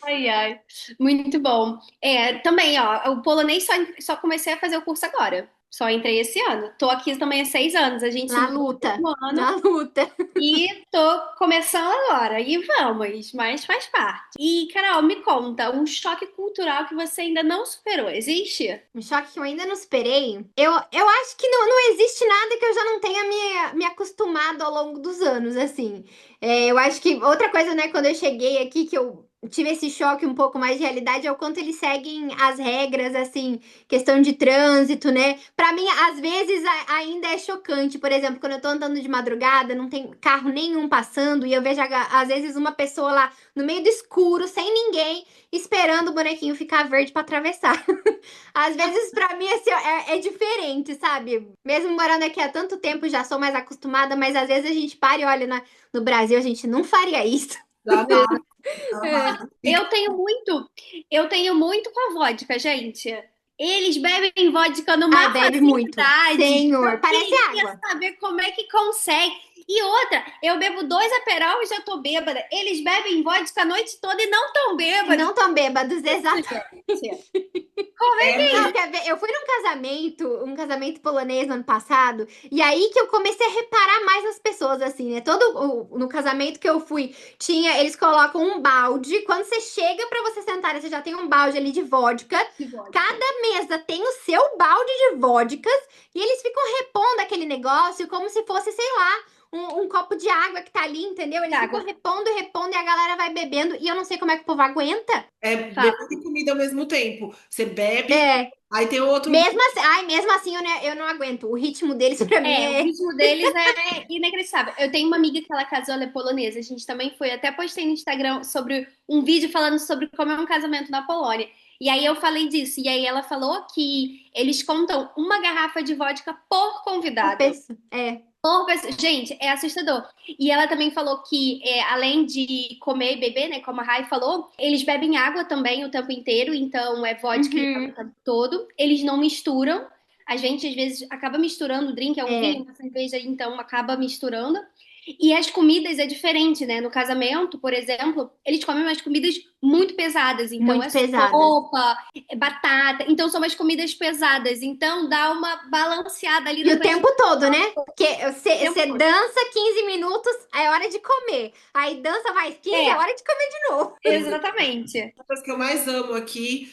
Ai, ai. Muito bom. É, também, ó, o polonês só comecei a fazer o curso agora. Só entrei esse ano. Tô aqui também há 6 anos. A gente se Na mudou no luta, mesmo ano. na luta. E tô começando agora. E vamos, mas faz parte. E, Carol, me conta, um choque cultural que você ainda não superou, existe? Um choque que eu ainda não superei. Eu acho que não existe nada que eu já não tenha me acostumado ao longo dos anos, assim. Eu acho que outra coisa, né, quando eu cheguei aqui, que eu tive esse choque um pouco mais de realidade, é o quanto eles seguem as regras, assim, questão de trânsito, né? Pra mim, às vezes ainda é chocante. Por exemplo, quando eu tô andando de madrugada, não tem carro nenhum passando, e eu vejo, às vezes, uma pessoa lá no meio do escuro, sem ninguém, esperando o bonequinho ficar verde pra atravessar. Às vezes, pra mim, assim, é diferente, sabe? Mesmo morando aqui há tanto tempo, já sou mais acostumada, mas às vezes a gente para e olha no Brasil, a gente não faria isso. Jamais, É. jamais. E, Eu tenho muito, eu tenho muito com a vodka, gente. Eles bebem vodka Ai, numa bebe muito. facilidade. Senhor, Eu parece queria água. saber como é que consegue. E outra, eu bebo 2 Aperol e já tô bêbada. Eles bebem vodka a noite toda e não tão E bêbados. não tão bêbados, exato. Gente, como é é que é Não, isso? quer ver? Eu fui um casamento polonês no ano passado, e aí que eu comecei a reparar mais nas pessoas, assim, né? No casamento que eu fui, eles colocam um balde, quando você chega pra você sentar, você já tem um balde ali de vodka, De vodka. cada mesa tem o seu balde de vodkas, e eles ficam repondo aquele negócio como se fosse, sei lá, um copo de água que tá ali, entendeu? Eles ficam Água. repondo e repondo, e a galera vai bebendo, e eu não sei como é que o povo aguenta. Fala. bebida e comida ao mesmo tempo. Você bebe, É. aí tem outro. Mesmo assim eu não aguento. O ritmo deles pra mim É, o é. ritmo deles é inacreditável. Eu tenho uma amiga que ela casou, ela é polonesa. A gente também foi, até postei no Instagram sobre um vídeo falando sobre como é um casamento na Polônia. E aí eu falei disso. E aí ela falou que eles contam uma garrafa de vodka por Por convidado. pessoa. É. Gente, é assustador. E ela também falou que, além de comer e beber, né, como a Rai falou, eles bebem água também o tempo inteiro, então é vodka e água o Uhum. tempo todo. Eles não misturam. A gente, às vezes, acaba misturando o drink, é um vinho, É. uma cerveja, então acaba misturando. E as comidas é diferente, né? No casamento, por exemplo, eles comem umas comidas muito pesadas. Então, Muito é pesadas. sopa, é batata. Então, são umas comidas pesadas. Então, dá uma balanceada ali E na o tempo quantidade todo, né? Porque do tempo você todo. dança 15 minutos, é hora de comer. Aí dança mais 15, é É, hora de comer de novo. exatamente. Coisas que eu mais amo aqui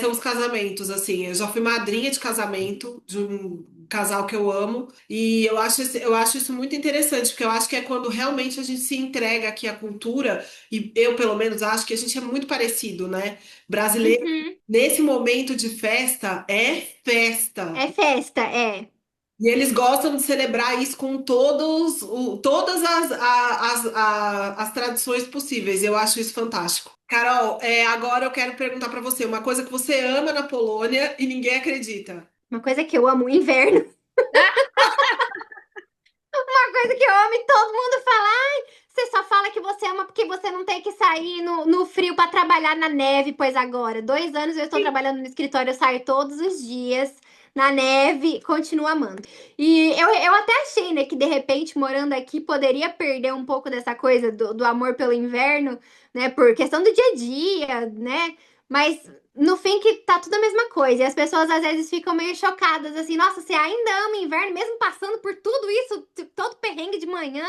são os casamentos, assim. Eu já fui madrinha de casamento de um casal que eu amo e eu acho isso muito interessante, porque eu acho que é quando realmente a gente se entrega aqui à cultura e eu, pelo menos, acho que a gente é muito parecido, né? Brasileiro, Uhum. nesse momento de festa, é festa. É festa, é. E eles gostam de celebrar isso com todas as tradições possíveis. Eu acho isso fantástico. Carol, agora eu quero perguntar para você uma coisa que você ama na Polônia e ninguém acredita. Uma coisa que eu amo, o inverno. Uma coisa que eu amo e todo mundo fala, ai, você só fala que você ama porque você não tem que sair no frio pra trabalhar na neve, pois agora, 2 anos eu estou trabalhando no escritório, eu saio todos os dias na neve, continuo amando. E eu até achei, né, que de repente, morando aqui, poderia perder um pouco dessa coisa do amor pelo inverno, né, por questão do dia a dia, né? Mas no fim que tá tudo a mesma coisa. E as pessoas às vezes ficam meio chocadas, assim, nossa, você ainda ama inverno, mesmo passando por tudo isso, todo perrengue de manhã,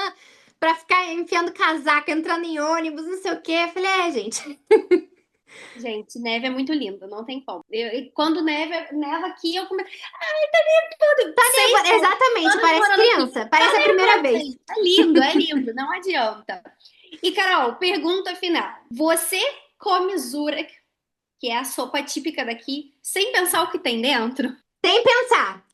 pra ficar enfiando casaco, entrando em ônibus, não sei o quê. Eu falei, gente. Gente, neve é muito lindo, não tem como. E quando neva aqui, eu começo. Ai, tá nevando! Seis Exatamente, anos parece morando aqui. criança, Tá parece a primeira nevando, vez. gente. É lindo, não adianta. E, Carol, pergunta final. Você come Zurak, que é a sopa típica daqui, sem pensar o que tem dentro? Sem pensar.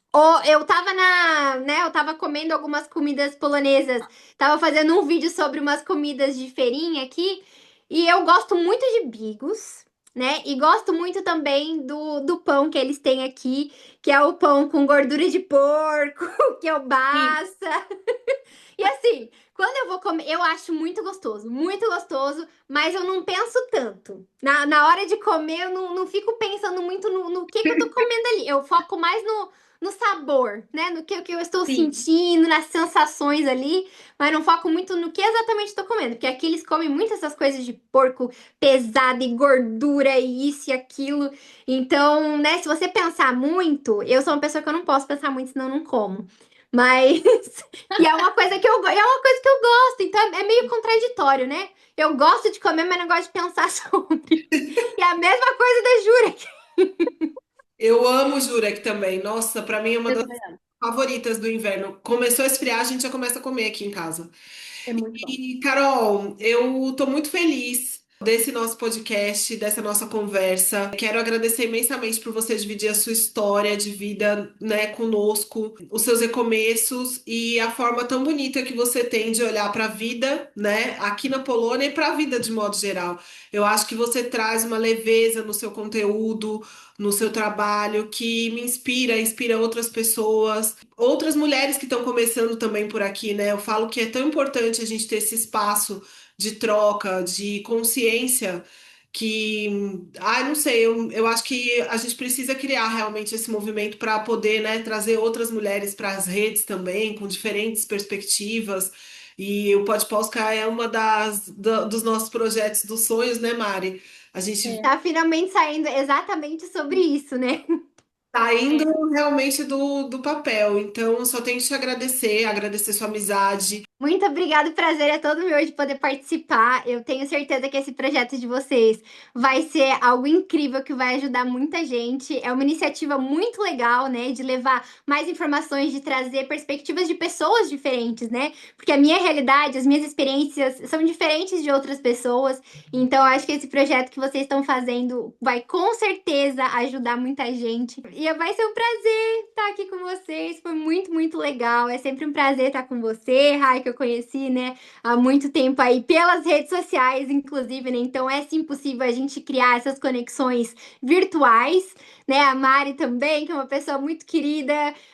Eu tava né, eu tava comendo algumas comidas polonesas, tava fazendo um vídeo sobre umas comidas de feirinha aqui, e eu gosto muito de bigos, né? E gosto muito também do pão que eles têm aqui, que é o pão com gordura de porco, que é o Sim. bassa. E assim, quando eu vou comer, eu acho muito gostoso, mas eu não penso tanto. Na hora de comer, eu não fico pensando muito no que eu tô comendo ali. Eu foco mais no sabor, né? No que eu estou Sim. sentindo, nas sensações ali, mas não foco muito no que exatamente estou comendo, porque aqui eles comem muito essas coisas de porco pesado e gordura e isso e aquilo. Então, né, se você pensar muito, eu sou uma pessoa que eu não posso pensar muito, senão eu não como. Mas e é uma coisa que é uma coisa que eu gosto, então é meio contraditório, né? Eu gosto de comer, mas não gosto de pensar sobre. E a mesma coisa da Jura. Eu amo Jurek também. Nossa, pra mim é uma Eu das também amo. favoritas do inverno. Começou a esfriar, a gente já começa a comer aqui em casa. É muito bom. E, Carol, eu tô muito feliz desse nosso podcast, dessa nossa conversa. Quero agradecer imensamente por você dividir a sua história de vida, né, conosco, os seus recomeços e a forma tão bonita que você tem de olhar para a vida, né, aqui na Polônia e para a vida de modo geral. Eu acho que você traz uma leveza no seu conteúdo, no seu trabalho, que me inspira, inspira outras pessoas, outras mulheres que estão começando também por aqui, né? Eu falo que é tão importante a gente ter esse espaço de troca, de consciência, que, não sei, eu acho que a gente precisa criar realmente esse movimento para poder, né, trazer outras mulheres para as redes também, com diferentes perspectivas. E o Podpolska é uma dos nossos projetos dos sonhos, né, Mari? A gente É, Tá finalmente saindo exatamente sobre isso, né? tá é. indo realmente do papel. Então, só tenho que te agradecer, agradecer sua amizade. Muito obrigada, o prazer é todo meu de poder participar. Eu tenho certeza que esse projeto de vocês vai ser algo incrível que vai ajudar muita gente. É uma iniciativa muito legal, né, de levar mais informações, de trazer perspectivas de pessoas diferentes, né? Porque a minha realidade, as minhas experiências são diferentes de outras pessoas. Então, eu acho que esse projeto que vocês estão fazendo vai com certeza ajudar muita gente. E vai ser um prazer estar aqui com vocês. Foi muito legal. É sempre um prazer estar com você, Rai, que eu conheci, né, há muito tempo aí pelas redes sociais, inclusive, né? Então é sim possível a gente criar essas conexões virtuais, né? A Mari também, que é uma pessoa muito querida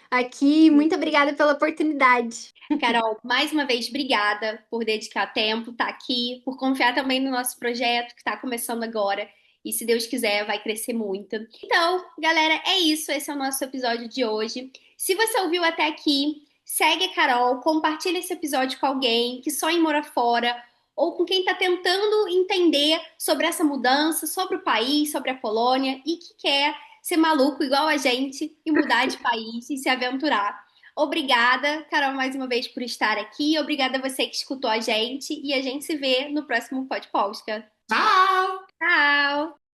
aqui. Muito obrigada pela oportunidade. Carol, mais uma vez, obrigada por dedicar tempo, estar aqui, por confiar também no nosso projeto que está começando agora. E se Deus quiser, vai crescer muito. Então, galera, é isso. Esse é o nosso episódio de hoje. Se você ouviu até aqui, segue a Carol, compartilha esse episódio com alguém que sonha em morar fora ou com quem está tentando entender sobre essa mudança, sobre o país, sobre a Polônia e que quer ser maluco igual a gente e mudar de país e se aventurar. Obrigada, Carol, mais uma vez por estar aqui. Obrigada a você que escutou a gente e a gente se vê no próximo Podcast. Tchau! Tchau!